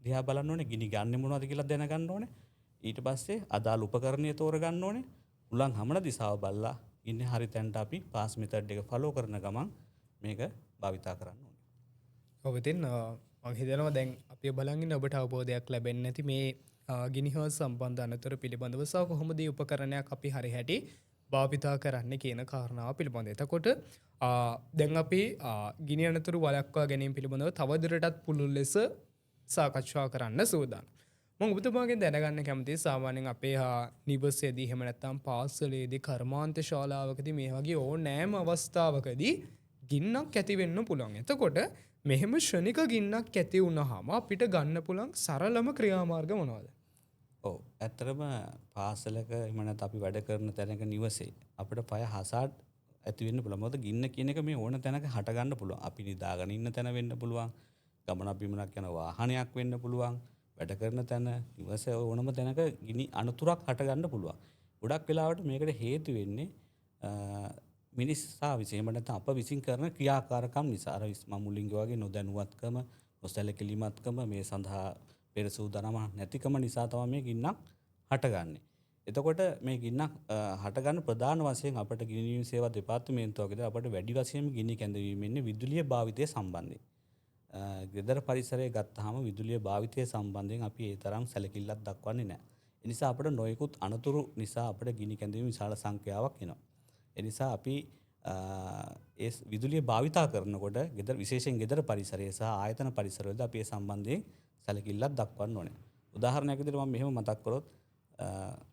දිහා බලන්න ඕනේ, ගිනි ගන්නේ මොනවද කියලා දැනගන්න ඕනේ. ඊට පස්සේ අදාළ උපකරණය තෝරගන්න ඕනේ. උලන් හමන දිශාව බලලා ඉන්නේ හරි තැනට අපි පාස් මෙතඩ් එක ෆලෝ කරන ගමන් මේක භාවිතා කරන්න ඕනේ. ඔබ ඉතින් මම හිතනවා දැන් අපි බලන් ඉන්න ඔබට අවබෝධයක් ලැබෙන්නේ නැති මේ ගිනි හා සම්බන්ධ අනතුරු පිළිබඳව සහ කොහොමද මේ උපකරණයක් අපි හරි හැටි භාවිතා කරන්න කියන කාරණාව පිළිබඳව. එතකොට දැන් අපි ගිනි අනතුරු වළක්වා ගැනීම පිළිබඳව තවදුරටත් පුළුල් ලෙස සාකච්ඡා කරන්න සූදානම්. මම ඔබතුමාගෙන් දැනගන්න කැමතියි සාමාන්‍යයෙන් අපේ නිවසේදී එහෙම නැත්නම් පාසලේදී කර්මාන්ත ශාලාවකදී මේ වගේ ඕනෑම අවස්ථාවකදී ගින්නක් ඇති වෙන්න පුළුවන්. එතකොට මෙහෙම ශනික ගින්නක් ඇති වුණාම අපිට ගන්න පුළුවන් සරලම ක්‍රියාමාර්ග මොනවද? ඔව් ඇත්තටම පාසලක එහෙම නැත්නම් අපි වැඩ කරන තැනක නිවසේ අපිට fire hazard ඇති වෙන්න පුළුවන්. මොකද ගින්න කියන එක මේ ඕන තැනක හට ගන්න පුළුවන්. අපි නිදාගෙන ඉන්න තැන වෙන්න පුළුවන්. ගමනක් බිමනක් යන වාහනයක් වෙන්න පුළුවන්. වැඩ කරන තැන නිවස ඕනම තැනක ගිනි අනතුරක් හට ගන්න පුළුවන්. ගොඩක් වෙලාවට මේකට හේතු වෙන්නේ මිනිස්සා විසින් එහෙම නැත්නම් අප විසින් කරන ක්‍රියාකාරකම් නිසා. අර මම මුලින් වගේ නොදැනුවත්කම, නොසැලකිලිමත්කම මේ සඳහා පෙර සූදානම නැතිකම නිසා තමයි මේ ගින්නක් හටගන්නේ. එතකොට මේ ගින්නක් හටගන්න ප්‍රධාන වශයෙන් අපට ගිනි නිවීම සේවා දෙපාර්තමේන්තුවකදී අපට වැඩි වශයෙන් ගිනි කැඳවීම ඉන්නේ විදුලිය භාවිතය සම්බන්ධයෙන්. ගෙදර පරිසරය ගත්තාම විදුලිය භාවිතය සම්බන්ධයෙන් අපි ඒ තරම් සැලකිල්ලක් දක්වන්නේ නැහැ. ඒ නිසා අපට නොයෙකුත් අනතුරු නිසා අපට ගිනි කැඳවීම විශාල සංඛ්‍යාවක් එනවා. ඒ නිසා අපි ඒ විදුලිය භාවිතා කරනකොට ගෙදර විශේෂයෙන් ගෙදර පරිසරය සහ ආයතන පරිසරවලදී අපි ඒ සම්බන්ධයෙන් සැලකිල්ලක් දක්වන්න ඕනේ. උදාහරණයක් විදිහට මම මෙහෙම මතක් කරොත්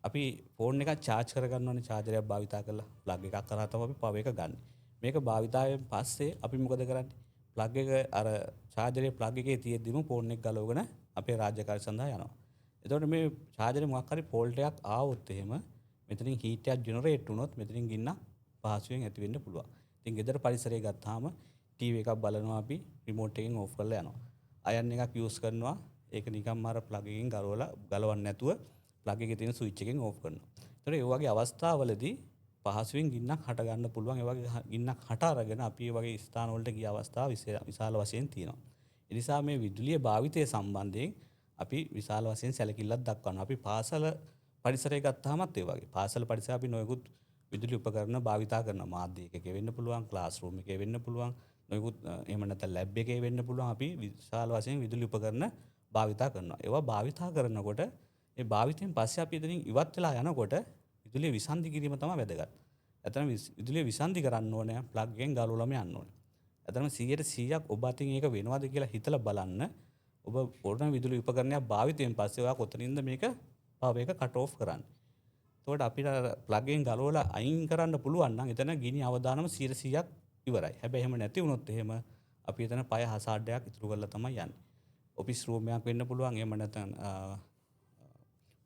අපි ෆෝන් එකක් charge කරගන්න ඕනේ. chargerයක් භාවිතා කරලා plug එකක් කරා තමයි අපි power එක ගන්න. මේක භාවිතාවෙන් පස්සේ අපි මොකද කරන්නේ? plug එක අර chargerේ plug එකේ තියෙද්දිම ෆෝන් එක ගලවගෙන අපේ රාජකාරී සඳහා යනවා. එතකොට මේ chargerේ මොකක් හරි fault එකක් ආවොත් එහෙම මෙතනින් heat එකක් generate වුණොත් මෙතනින් ගින්න පහසුවෙන් ඇති වෙන්න පුළුවන්. ඉතින් ගෙදර පරිසරය ගත්තාම TV එකක් බලනවා අපි remote එකෙන් off කරලා යනවා. අයන් එකක් use කරනවා. ඒක නිකම්ම අර plug එකෙන් ගලවන්න නැතුව plug එකේ තියෙන switch එකෙන් off කරනවා. ඒතර ඒ වගේ අවස්ථාවලදී පහසුවෙන් ගින්නක් හට ගන්න පුළුවන්. ඒ වගේ ගින්නක් හට අරගෙන අපි ඒ වගේ ස්ථාන වලට ගිය අවස්ථා විශාල වශයෙන් තියෙනවා. ඒ නිසා මේ විදුලිය භාවිතය සම්බන්ධයෙන් අපි විශාල වශයෙන් සැලකිල්ලක් දක්වනවා. අපි පාසල පරිසරය ගත්තාමත් ඒ වගේ. පාසල පරිසරය අපි නොයෙකුත් විදුලි උපකරණ භාවිතා කරනවා. මාධ්‍ය එකකේ වෙන්න පුළුවන්, ක්ලාස් රූම් එකේ වෙන්න පුළුවන්, නොයෙකුත් එහෙම නැත්නම් ලැබ් එකේ වෙන්න පුළුවන්. අපි විශාල වශයෙන් විදුලි උපකරණ භාවිතා කරනවා. ඒවා භාවිතා කරනකොට ඒ භාවිතයෙන් පස්සේ අපි එතනින් ඉවත් වෙලා යනකොට විදුලිය විසන්ධි කිරීම තමයි වැදගත්. එතන විදුලිය විසන්ධි කරන්න ඕනේ ප්ලග් එකෙන් ගලවලම යන්න ඕනේ. එතනම 100% ඔබ අතින් ඒක වෙනවද කියලා හිතලා බලන්න. ඔබ ඕනම විදුලි උපකරණයක් භාවිතයෙන් පස්සේ ඔයා කොතනින්ද මේක පවර් එක කට් ඔෆ් කරන්නේ. එතකොට අපිට ප්ලග් එකෙන් ගලවලා අයින් කරන්න පුළුවන් නම් එතන ගිනි අවදානම 100%ක් ඉවරයි. හැබැයි එහෙම නැති වුණොත් එහෙම අපි එතන පය හසාඩයක් ඉතුරු කරලා තමයි යන්නේ. ඔෆිස් රූම් එකක් වෙන්න පුළුවන්. එහෙම නැත්නම්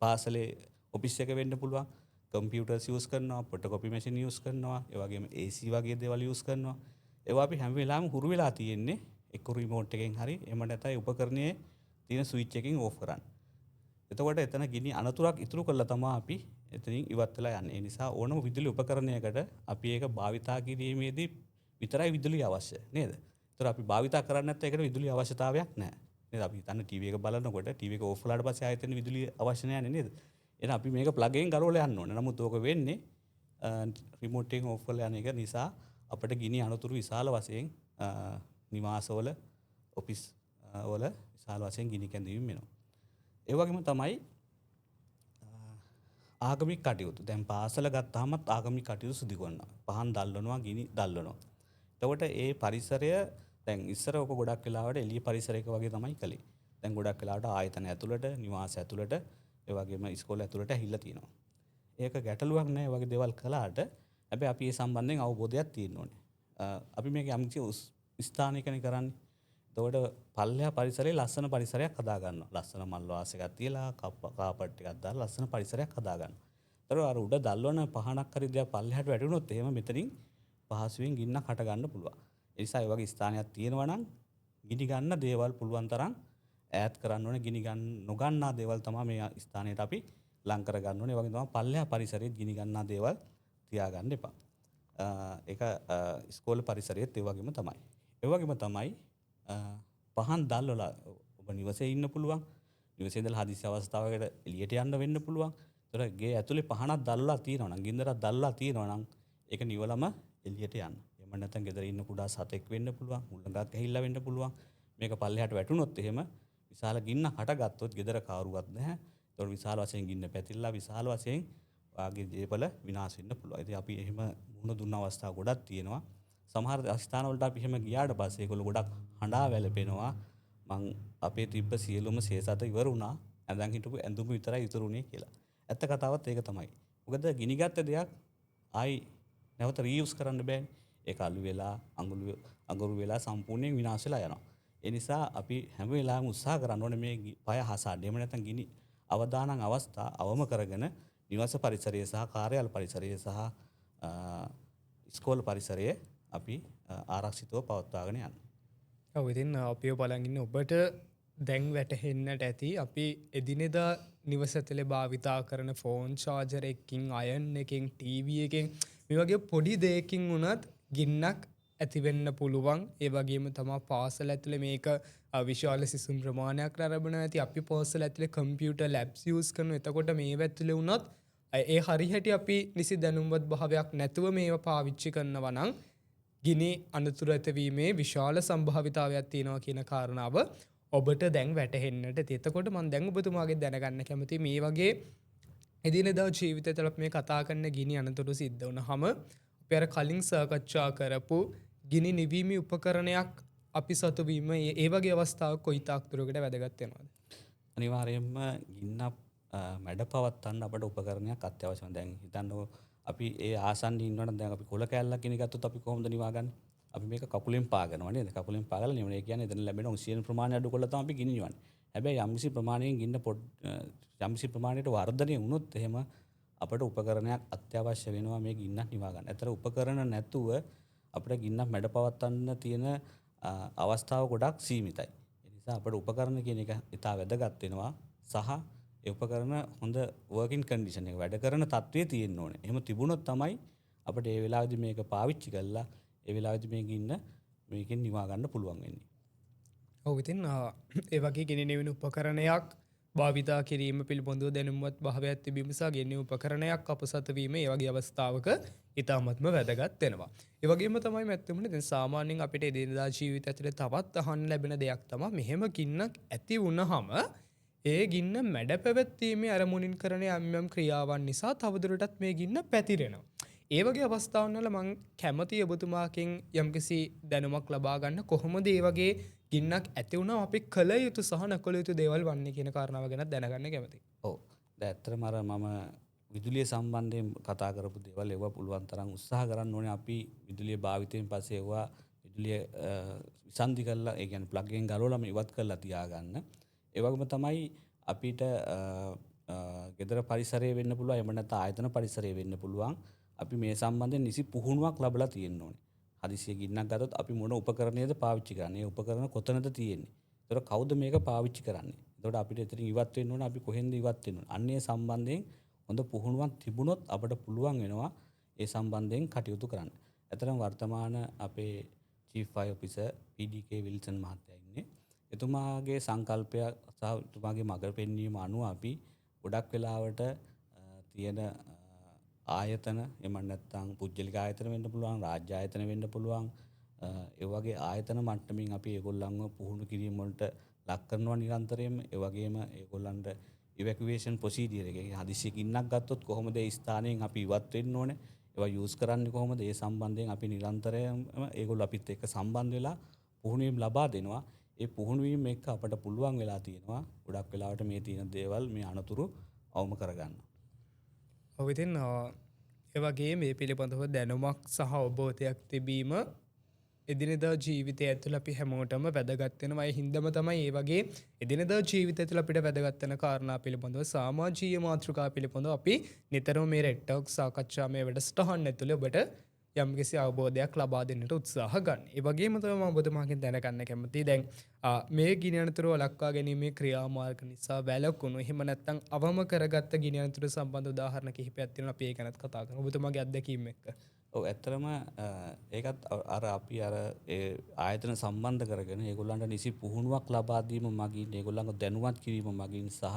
පාසලේ ඔෆිස් එක වෙන්න පුළුවන්. කම්පියුටර්ස් යූස් කරනවා, ෆොටෝකොපි මැෂින් යූස් කරනවා, ඒ වගේම AC වගේ දේවල් යූස් කරනවා. ඒවා අපි හැම වෙලාවෙම හුරු වෙලා තියෙන්නේ එක්ක රිමෝට් එකෙන් හරි එහෙම නැත්නම් උපකරණයේ තියෙන ස්විච් එකකින් ඕෆ් කරන්න. එතකොට එතන ගිනි අනතුරක් ඉතුරු කරලා තමයි අපි එතනින් ඉවත් වෙලා යන්නේ. ඒ නිසා ඕනම විදුලි උපකරණයකට අපි ඒක භාවිතා කිරීමේදී විතරයි විදුලිය අවශ්‍ය නේද? ඒතර අපි භාවිතා කරන්නේ නැත්නම් ඒකට විදුලිය අවශ්‍යතාවයක් නැහැ. නේද? අපි හිතන්නේ ටීවී එක බලනකොට ටීවී එක ඕෆ් වුණාට පස්සේ ආයෙත් විදුලිය අවශ්‍ය නැහැ නේද? එහෙනම් අපි මේක ප්ලග් එකෙන් කරවලා යන්න ඕනේ. නමුත් ඕක වෙන්නේ රිමෝට් එකෙන් ඕෆ් කරලා යන එක නිසා අපිට ගිනි අනතුරු විශාල වශයෙන් නිවාසවල ඔෆිස් වල විශාල වශයෙන් ගිනි කැඳවීම වෙනවා. ඒ වගේම තමයි ආගමික කටයුතු. දැන් පාසල ගත්තාම ආගමික කටයුතු සිදු කරනවා. පහන් දැල්වනවා, ගිනි දැල්වනවා. එතකොට ඒ පරිසරය දැන් ඉස්සර ඔක ගොඩක් වෙලාවට එළිය පරිසරයක වගේ තමයි කළේ. දැන් ගොඩක් වෙලාවට ආයතන ඇතුළට, නිවාස ඇතුළට, ඒ වගේම ඉස්කෝල ඇතුළට ඇහිලා තියෙනවා. ඒක ගැටලුවක් නෑ ඒ වගේ දේවල් කළාට. හැබැයි අපි ඒ සම්බන්ධයෙන් අවබෝධයක් තියෙන්න ඕනේ. අපි මේක යම්කිසි ස්ථානයකනේ කරන්නේ. එතකොට පල්ලෙහා පරිසරයේ ලස්සන පරිසරයක් හදා ගන්නවා. ලස්සන මල් වාස් එකක් තියලා කාපට් ටිකක් දාලා ලස්සන පරිසරයක් හදා ගන්නවා. ඒතර අර උඩ දැල්වන පහනක් හරි දෙයක් පල්ලෙහාට වැටුනොත් එහෙම මෙතනින් පහසුවෙන් ගින්නක් හට ගන්න පුළුවන්. ඒ නිසා ඒ වගේ ස්ථානයක් තියෙනවා නම් ගිනි ගන්න දේවල් පුළුවන් තරම් ඈත් කරන්න ඕනේ. ගිනි ගන්න නොගන්නා දේවල් තමයි මේ ස්ථානයට අපි ලං කර ගන්න ඕනේ. ඒ වගේ තමයි පල්ලෙහා පරිසරයේ ගිනි ගන්නා දේවල් තියාගන්න එපා. ඒක ඉස්කෝල පරිසරයේත් ඒ වගේම තමයි. ඒ වගේම තමයි පහන් දැල්වලා ඔබ නිවසේ ඉන්න පුළුවන්. නිවසේ ඉඳලා හදිසි අවස්ථාවකට එළියට යන්න වෙන්න පුළුවන්. ඒතර ගේ ඇතුලේ පහනක් දැල්වලා තියෙනවා නම්, ගින්දරක් දැල්වලා තියෙනවා නම් ඒක නිවලම එළියට යන්න. එහෙම නැත්නම් ගෙදර ඉන්න කුඩා සතෙක් වෙන්න පුළුවන්, මුල්ලඟක් ඇහිල්ලා වෙන්න පුළුවන්. මේක පල්ලෙහාට වැටුනොත් එහෙම විශාල ගින්නක් හටගත්තොත් ගෙදර කාරුවත් නැහැ. ඒතකොට විශාල වශයෙන් ගින්න පැතිරලා විශාල වශයෙන් වාගේ දේපල විනාශ වෙන්න පුළුවන්. ඉතින් අපි එහෙම මුහුණ දුන්න අවස්ථා ගොඩක් තියෙනවා. සමහර ස්ථාන වලට අපි එහෙම ගියාට පස්සේ ඒගොල්ලෝ ගොඩක් හඬා වැළපෙනවා. මං අපේ තිබ්බ සියලුම සේසත ඉවර වුණා. ඇඳන් හිටපු ඇඳුම විතරයි ඉතුරු වුණේ කියලා. ඇත්ත කතාවත් ඒක තමයි. මොකද ගිනිගත්ත දෙයක් ආයි නැවත රීයුස් කරන්න බෑනේ. ඒක අලු වෙලා අඟුරු වෙලා සම්පූර්ණයෙන් විනාශ වෙලා යනවා. ඒ නිසා අපි හැම වෙලාවෙම උත්සාහ කරන්න ඕනේ මේ පය හසාඩ. එහෙම නැත්නම් ගිනි අවදානම් අවස්ථා අවම කරගෙන නිවාස පරිසරය සහ කාර්යාල පරිසරය සහ ඉස්කෝල පරිසරයේ අපි ආරක්ෂිතව පවත්වාගෙන යන්න. ඔව් ඉතින් අපිව බලන් ඉන්න ඔබට දැන් වැටහෙන්නට ඇති අපි එදිනෙදා නිවස ඇතුලේ භාවිතා කරන ෆෝන් චාර්ජර් එකකින්, අයන් එකකින්, ටීවී එකකින් මේ වගේ පොඩි දෙයකින් වුණත් ගින්නක් ඇති වෙන්න පුළුවන්. ඒ වගේම තමයි පාසල ඇතුලේ මේක විශාල සිසුන් ප්‍රමාණයක් ආරම්භන ඇති. අපි පාසල ඇතුලේ කම්පියුටර් ලැබ්ස් යූස් කරනවා. එතකොට මේ ඇතුලේ වුණත් ඒ හරියට අපි නිසි දැනුම්වත් භාවයක් නැතුව මේවා පාවිච්චි කරනවා නම් ගිනි අනතුරු ඇතිවීමේ විශාල සම්භාවිතාවයක් තියෙනවා කියන කාරණාව ඔබට දැන් වැටහෙන්නට ඇති. එතකොට මම දැන් ඔබතුමාගෙන් දැනගන්න කැමතියි මේ වගේ එදිනෙදා ජීවිතයේදී මේ කතා කරන ගිනි අනතුරු සිද්ධ වුණාම අපි අර කලින් සාකච්ඡා කරපු ගිනි නිවීමේ උපකරණයක් අපි සතු වීම ඒ වගේ අවස්ථාවක් කොයි තාක් දුරකට වැදගත් වෙනවද? අනිවාර්යයෙන්ම ගින්න මැඩ පවත්වන්න අපට උපකරණයක් අත්‍යවශ්‍යයි. දැන් හිතන්නකො අපි ඒ ආසන්න ඉන්නවනම් දැන් අපි කොළ කෑල්ලක් ගිනි ගත්තොත් අපි කොහොමද නිවාගන්නේ? අපි මේක කකුලෙන් පාගනවා නේද? කකුලෙන් පාගලා නිවන. ඒ කියන්නේ එතන ලැබෙන ඔක්සිජන් ප්‍රමාණය අඩු කරලා තමයි අපි ගිනි නිවන්නේ. හැබැයි යම්කිසි ප්‍රමාණයකින් ගින්න යම්කිසි ප්‍රමාණයට වර්ධනය වුණොත් එහෙම අපට උපකරණයක් අත්‍යවශ්‍ය වෙනවා මේ ගින්නක් නිවා ගන්න. ඒතර උපකරණ නැතුව අපිට ගින්නක් මැඩ පවත්වන්න තියෙන අවස්ථාව ගොඩක් සීමිතයි. ඒ නිසා අපට උපකරණ කියන එක ඉතා වැදගත් වෙනවා. සහ ඒ උපකරණ හොඳ වර්කින් කන්ඩිෂන් එක වැඩ කරන තත්ත්වයේ තියෙන්න ඕනේ. එහෙම තිබුණොත් තමයි අපිට ඒ වෙලාවේදී මේක පාවිච්චි කරලා ඒ වෙලාවේදී මේ ගින්න මේකෙන් නිවා ගන්න පුළුවන් වෙන්නේ. ඔව් ඉතින් ඒ වගේ ගිනි නිවන උපකරණයක් භාවිතා කිරීම පිළිබඳව දැනුම්වත් භාවයක් තිබීම සහ ගෙන්වීම උපකරණයක් අපසත වීම ඒ වගේ අවස්ථාවක ඉතාමත්ම වැදගත් වෙනවා. ඒ වගේම තමයි මැත්තමුනේ දැන් සාමාන්‍යයෙන් අපිට එදිනදා ජීවිතය ඇතුලේ තවත් අහන්න ලැබෙන දෙයක් තමයි මෙහෙම ගින්නක් ඇති වුණාම ඒ ගින්න මැඩ පැවැත්වීමේ අරමුණින් කරන යම් ක්‍රියාවන් නිසා තවදුරටත් මේ ගින්න පැතිරෙනවා. ඒ වගේ අවස්ථාවන් වල මම කැමතියි ඔබතුමාගෙන් යම්කිසි දැනුමක් ලබා ගන්න කොහොමද ඒ වගේ ගින්නක් ඇති වුණාම අපි කළ යුතු සහ නොකළ යුතු දේවල් වන්නේ කියන කාරණාව ගැන දැනගන්න කැමතියි. ඔව්. දැන් ඇත්තටම මම විදුලිය සම්බන්ධයෙන් කතා කරපු දේවල් ඒවා පුළුවන් තරම් උත්සාහ කරන්න ඕනේ අපි විදුලිය භාවිතයෙන් පස්සේ ඒවා විදුලිය විසන්ධි කරලා ඒ කියන්නේ ප්ලග් එකෙන් ගලවලාම ඉවත් කරලා තියාගන්න. ඒ වගේම තමයි අපිට ගෙදර පරිසරය වෙන්න පුළුවන් එහෙම නැත්නම් ආයතන පරිසරය වෙන්න පුළුවන්. අපි මේ සම්බන්ධයෙන් නිසි පුහුණුවක් ලැබලා තියෙන්න ඕනේ. හදිසිය ගින්නක් ගත්තොත් අපි මොන උපකරණයද පාවිච්චි කරන්නේ? ඒ උපකරණ කොතනද තියෙන්නේ? ඒතර කවුද මේක පාවිච්චි කරන්නේ? එතකොට අපිට එතනින් ඉවත් වෙන්න ඕනේ අපි කොහෙන්ද ඉවත් වෙන්න ඕනේ? අන්නේ සම්බන්ධයෙන් හොඳ පුහුණුවක් තිබුණොත් අපට පුළුවන් වෙනවා ඒ සම්බන්ධයෙන් කටයුතු කරන්න. ඇතරම් වර්තමාන අපේ chief fire officer PDK Wilson මහත්තයා ඉන්නේ. එතුමාගේ සංකල්පය සහ එතුමාගේ මඟ පෙන්වීම අනුව අපි ගොඩක් වෙලාවට තියෙන ආයතන එහෙම නැත්නම් පුද්ගලික ආයතන වෙන්න පුළුවන්, රාජ්‍ය ආයතන වෙන්න පුළුවන්. ඒ වගේ ආයතන මට්ටමින් අපි ඒගොල්ලන්ව පුහුණු කිරීම වලට ලක් කරනවා නිරන්තරයෙන්ම. ඒ වගේම ඒගොල්ලන්ට ඉවැකුවේෂන් ප්‍රොසීඩියර් එක හදිසිය ගින්නක් ගත්තොත් කොහොමද ඒ ස්ථානයෙන් අපි ඉවත් වෙන්න ඕනේ? ඒවා යූස් කරන්නේ කොහොමද? ඒ සම්බන්ධයෙන් අපි නිරන්තරයෙන්ම ඒගොල්ලෝ අපිත් එක්ක සම්බන්ධ වෙලා පුහුණුවීම් ලබා දෙනවා. ඒ පුහුණුවීම් එක්ක අපට පුළුවන් වෙලා තියෙනවා ගොඩක් වෙලාවට මේ තියෙන දේවල් මේ අනතුරු අවම කරගන්න. ඔව් ඉතින් ඒ වගේ මේ පිළිබඳව දැනුමක් සහ අවබෝධයක් තිබීම එදිනෙදා ජීවිතය ඇතුළ අපි හැමෝටම වැදගත් වෙනවා. ඒ හින්දාම තමයි මේ වගේ එදිනෙදා ජීවිතය තුළ අපිට වැදගත් වෙන කාරණා පිළිබඳව සමාජීය මාතෘකා පිළිබඳව අපි නිතරම මේ රෙඩ් ටොක් සාකච්ඡා මේ වැඩසටහන ඇතුළේ ඔබට යම්කිසි අවබෝධයක් ලබා දෙන්නට උත්සාහ ගන්න. ඒ වගේම තමයි මම ඔබතුමාගෙන් දැනගන්න කැමතියි දැන් මේ ගිනි අනතුරු වළක්වා ගැනීමේ ක්‍රියාමාර්ග නිසා වැළකුණු එහෙම නැත්නම් අවම කරගත්ත ගිනි අනතුරු සම්බන්ධ උදාහරණ කිහිපයක් තියෙනවා. අපි ඒ ගැනත් කතා කරමු. ඔබතුමාගේ අත්දැකීම් එක්ක. ඔව් ඇත්තටම ඒකත් අර අපි අර ඒ ආයතන සම්බන්ධ කරගෙන ඒගොල්ලන්ට නිසි පුහුණුවක් ලබා දීම මගින් ඒගොල්ලන්ව දැනුවත් කිරීම මගින් සහ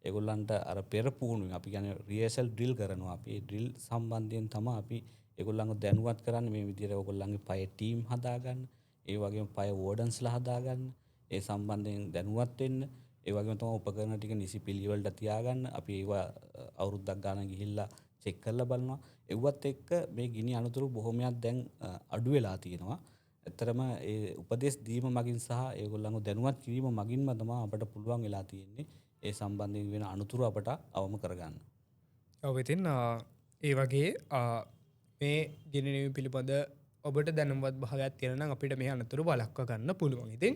ඒගොල්ලන්ට අර පෙර පුහුණුව අපි කියන්නේ රිහර්සල් ඩ්‍රිල් කරනවා. අපි ඒ ඩ්‍රිල් සම්බන්ධයෙන් තමයි අපි ඒගොල්ලන්ව දැනුවත් කරන්නේ මේ විදිහට ඕගොල්ලන්ගේ පය ටීම් හදාගන්න. ඒ වගේම පය වෝඩන්ස්ලා හදාගන්න. ඒ සම්බන්ධයෙන් දැනුවත් වෙන්න. ඒ වගේම තමයි උපකරණ ටික නිසි පිළිවෙලට තියාගන්න. අපි ඒවා අවුරුද්දක් ගානක් ගිහිල්ලා චෙක් කරලා බලනවා. ඒවත් එක්ක මේ ගිනි අනතුරු බොහොමයක් දැන් අඩු වෙලා තියෙනවා. ඇත්තටම ඒ උපදෙස් දීම මගින් සහ ඒගොල්ලන්ව දැනුවත් කිරීම මගින්ම තමයි අපට පුළුවන් වෙලා තියෙන්නේ ඒ සම්බන්ධයෙන් වෙන අනතුරු අපට අවම කරගන්න. ඔව් ඉතින් ඒ වගේ මේ ගිනි නිවීම පිළිබඳ ඔබට දැනුවත් භාවයක් තියෙනවා නම් අපිට මේ අනතුරු වළක්වා ගන්න පුළුවන්. ඉතින්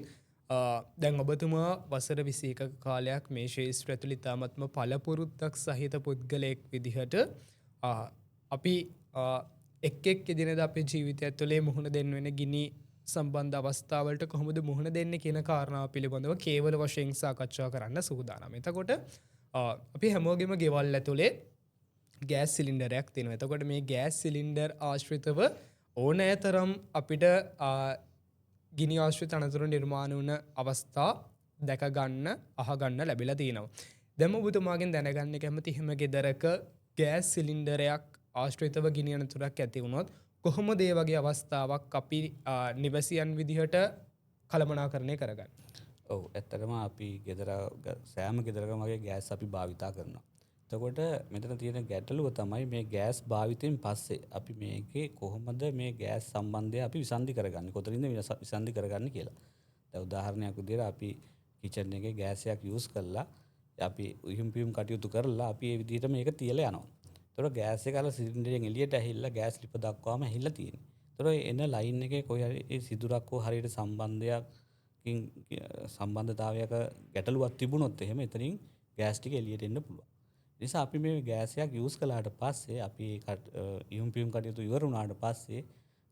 දැන් ඔබතුමා වසර 21ක කාලයක් මේ ශාස්ත්‍රය තුළ ඉතාමත්ම පළපුරුද්දක් සහිත පුද්ගලයෙක් විදිහට අපි එක් එදිනෙදා අපේ ජීවිතය තුළේ මුහුණ දෙන්න වෙන ගිනි සම්බන්ධ අවස්ථාවලට කොහොමද මුහුණ දෙන්නේ කියන කාරණාව පිළිබඳව කේවල වශයෙන් සාකච්ඡා කරන්න සූදානම්. එතකොට අපි හැමෝගෙම ගෙවල් ඇතුලේ ගෑස් සිලින්ඩරයක් තියෙනවා. එතකොට මේ ගෑස් සිලින්ඩර් ආශ්‍රිතව ඕනෑතරම් අපිට ගිනි ආශ්‍රිත අනතුරු නිර්මාණය වන අවස්ථා දැක ගන්න අහගන්න ලැබිලා තියෙනවා. දැන් ඔබතුමාගෙන් දැනගන්න කැමති හැම ගෙදරක ගෑස් සිලින්ඩරයක් ආශ්‍රිතව ගිනි අනතුරක් ඇති වුණොත් කොහොමද ඒ වගේ අවස්ථාවක් අපි නිවසියන් විදිහට කළමනාකරණය කරගන්නේ? ඔව් ඇත්තටම අපි ගෙදර සෑම ගෙදරකම වගේ ගෑස් අපි භාවිතා කරනවා. එතකොට මෙතන තියෙන ගැටලුව තමයි මේ ගෑස් භාවිතයෙන් පස්සේ අපි මේකේ කොහොමද මේ ගෑස් සම්බන්ධය අපි විසන්ධි කරගන්නේ කොතනින්ද විසන්ධි කරගන්නේ කියලා. දැන් උදාහරණයක් විදිහට අපි කිචන් එකේ ගෑස් එකක් යූස් කරලා අපි උයුම් පියුම් කටයුතු කරලා අපි මේ විදිහට මේක තියලා යනවා. එතකොට ගෑස් එක අර සිලින්ඩරයෙන් එළියට ඇහිලා ගෑස් ලිප දක්වාම ඇහිලා තියෙනවා. එතකොට එන ලයින් එකේ කොයි හරි සිදුරක් හෝ හරියට සම්බන්ධතාවයක ගැටලුවක් තිබුණොත් එහෙම එතනින් ගෑස් ටික එළියට එන්න පුළුවන්. නිසා අපි මේ ගෑස් එකක් යූස් කළාට පස්සේ අපි ඉයුම් පියුම් කටයුතු ඉවර වුණාට පස්සේ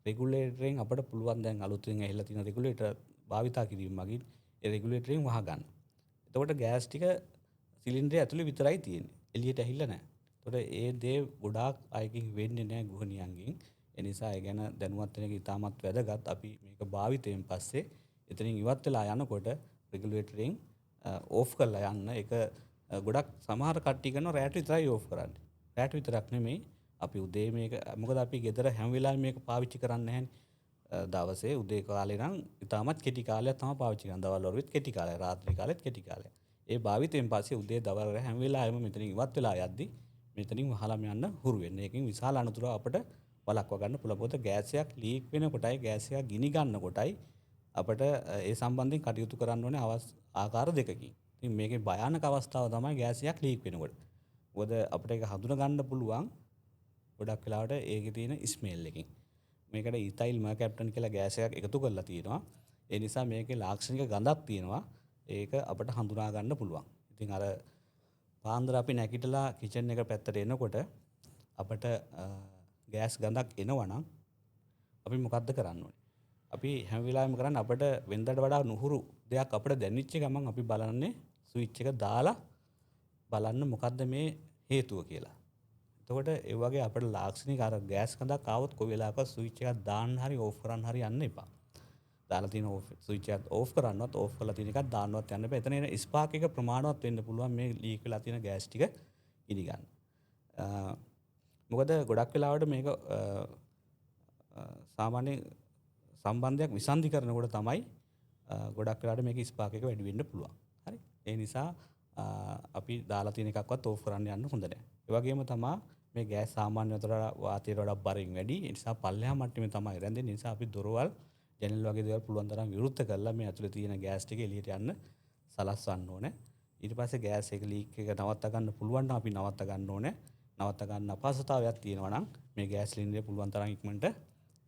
රෙගුලේටරෙන් අපිට පුළුවන් දැන් අලුතෙන් ඇහිලා තියෙන රෙගුලේටර් භාවිතා කිරීම මගින් ඒ රෙගුලේටරෙන් වහ ගන්න. එතකොට ගෑස් ටික සිලින්ඩරය ඇතුලේ විතරයි තියෙන්නේ. එළියට ඇහිලා නැහැ. එතකොට ඒ දේ ගොඩාක් අයකින් වෙන්නේ නැහැ ගෘහණියන්ගෙන්. ඒ නිසා ඒ ගැන දැනුවත් වෙන එක ඉතාමත් වැදගත්. අපි මේක භාවිතයෙන් පස්සේ එතනින් ඉවත් වෙලා යනකොට රෙගුලේටරෙන් ඕෆ් කරලා යන්න. ඒක ගොඩක් සමහර කට්ටිය කරනවා රැට විතරයි ඕෆ් කරන්නේ. රැට විතරක් නෙමෙයි අපි උදේ මේක මොකද අපි ගෙදර හැම වෙලාවෙම මේක පාවිච්චි කරන්නේ නැහැනේ. දවසේ උදේ කාලේ නම් ඉතාමත් කෙටි කාලයක් තමයි පාවිච්චි කරන්නේ. දවල් වරුවෙත් කෙටි කාලයක්, රාත්‍රී කාලෙත් කෙටි කාලයක්. ඒ භාවිතයෙන් පස්සේ උදේ දවල් හැම වෙලාවෙම මෙතනින් ඉවත් වෙලා යද්දි මෙතනින් වහලාම යන්න හුරු වෙන්න. ඒකෙන් විශාල අනතුරක් අපිට වළක්වා ගන්න පුළුවන්. මොකද ගෑස් එකක් ලීක් වෙන කොටයි ගෑස් එකක් ගිනි ගන්න කොටයි අපිට ඒ සම්බන්ධයෙන් කටයුතු කරන්න ඕනේ ආකාර දෙකකින්. ඉතින් මේකේ භයානක අවස්ථාව තමයි ගෑස් එකක් ලීක් වෙනකොට. මොකද අපිට ඒක හඳුනා ගන්න පුළුවන් ගොඩක් වෙලාවට ඒකේ තියෙන ස්මෙල් එකකින්. මේකට ඉතයිල් මර්කැප්ටන් කියලා ගෑස් එකක් එකතු කරලා තියෙනවා. ඒ නිසා මේකේ ලාක්ෂණික ගඳක් තියෙනවා. ඒක අපිට හඳුනා ගන්න පුළුවන්. ඉතින් අර පාන්දර අපි නැගිටලා කිචන් එක පැත්තට එනකොට අපිට ගෑස් ගඳක් එනවා නම් අපි මොකද්ද කරන්න ඕනේ? අපි හැම වෙලාවෙම කරන්නේ අපිට වෙනදාට වඩා නුහුරු දෙයක් අපිට දැනෙච්ච ගමන් අපි බලන්නේ ස්විච් එක දාලා බලන්න මොකද්ද මේ හේතුව කියලා. එතකොට ඒ වගේ අපිට ලාක්ෂණික අර ගෑස් ගඳක් ආවොත් කොයි වෙලාවක ස්විච් එකක් දාන්න හරි ඕෆ් කරන්න හරි යන්න එපා. දාලා තියෙන ස්විච් එක ඕෆ් කරන්නවත් ඕෆ් කරලා තියෙන එකක් දාන්නවත් යන්න එපා. එතන එන ස්පාර්ක් එක ප්‍රමාණවත් වෙන්න පුළුවන් මේ ලීක් වෙලා තියෙන ගෑස් ටික ඉදි ගන්න. මොකද ගොඩක් වෙලාවට මේක සාමාන්‍ය සම්බන්ධයක් විසන්ධි කරනකොට තමයි ගොඩක් වෙලාවට මේක ස්පාර්ක් එක වැඩි වෙන්න පුළුවන්. හරි. ඒ නිසා අපි දාලා තියෙන එකක්වත් ඕෆ් කරන්න යන්න හොඳ නැහැ. ඒ වගේම තමයි මේ ගෑස් සාමාන්‍ය වාතයට වඩා බරින් වැඩි. ඒ නිසා පල්ලෙහා මට්ටමේ තමයි රැඳෙන්නේ. ඒ නිසා අපි දොරවල් ජනෙල් වගේ දේවල් පුළුවන් තරම් විවෘත කරලා මේ ඇතුලේ තියෙන ගෑස් ටික එළියට යන්න සලස්වන්න ඕනේ. ඊට පස්සේ ගෑස් එක ලීක් එක නවත්ත ගන්න පුළුවන් නම් අපි නවත්ත ගන්න ඕනේ. නවත්ත ගන්න අපහසුතාවයක් තියෙනවා නම් මේ ගෑස් සිලින්ඩරය පුළුවන් තරම් ඉක්මනට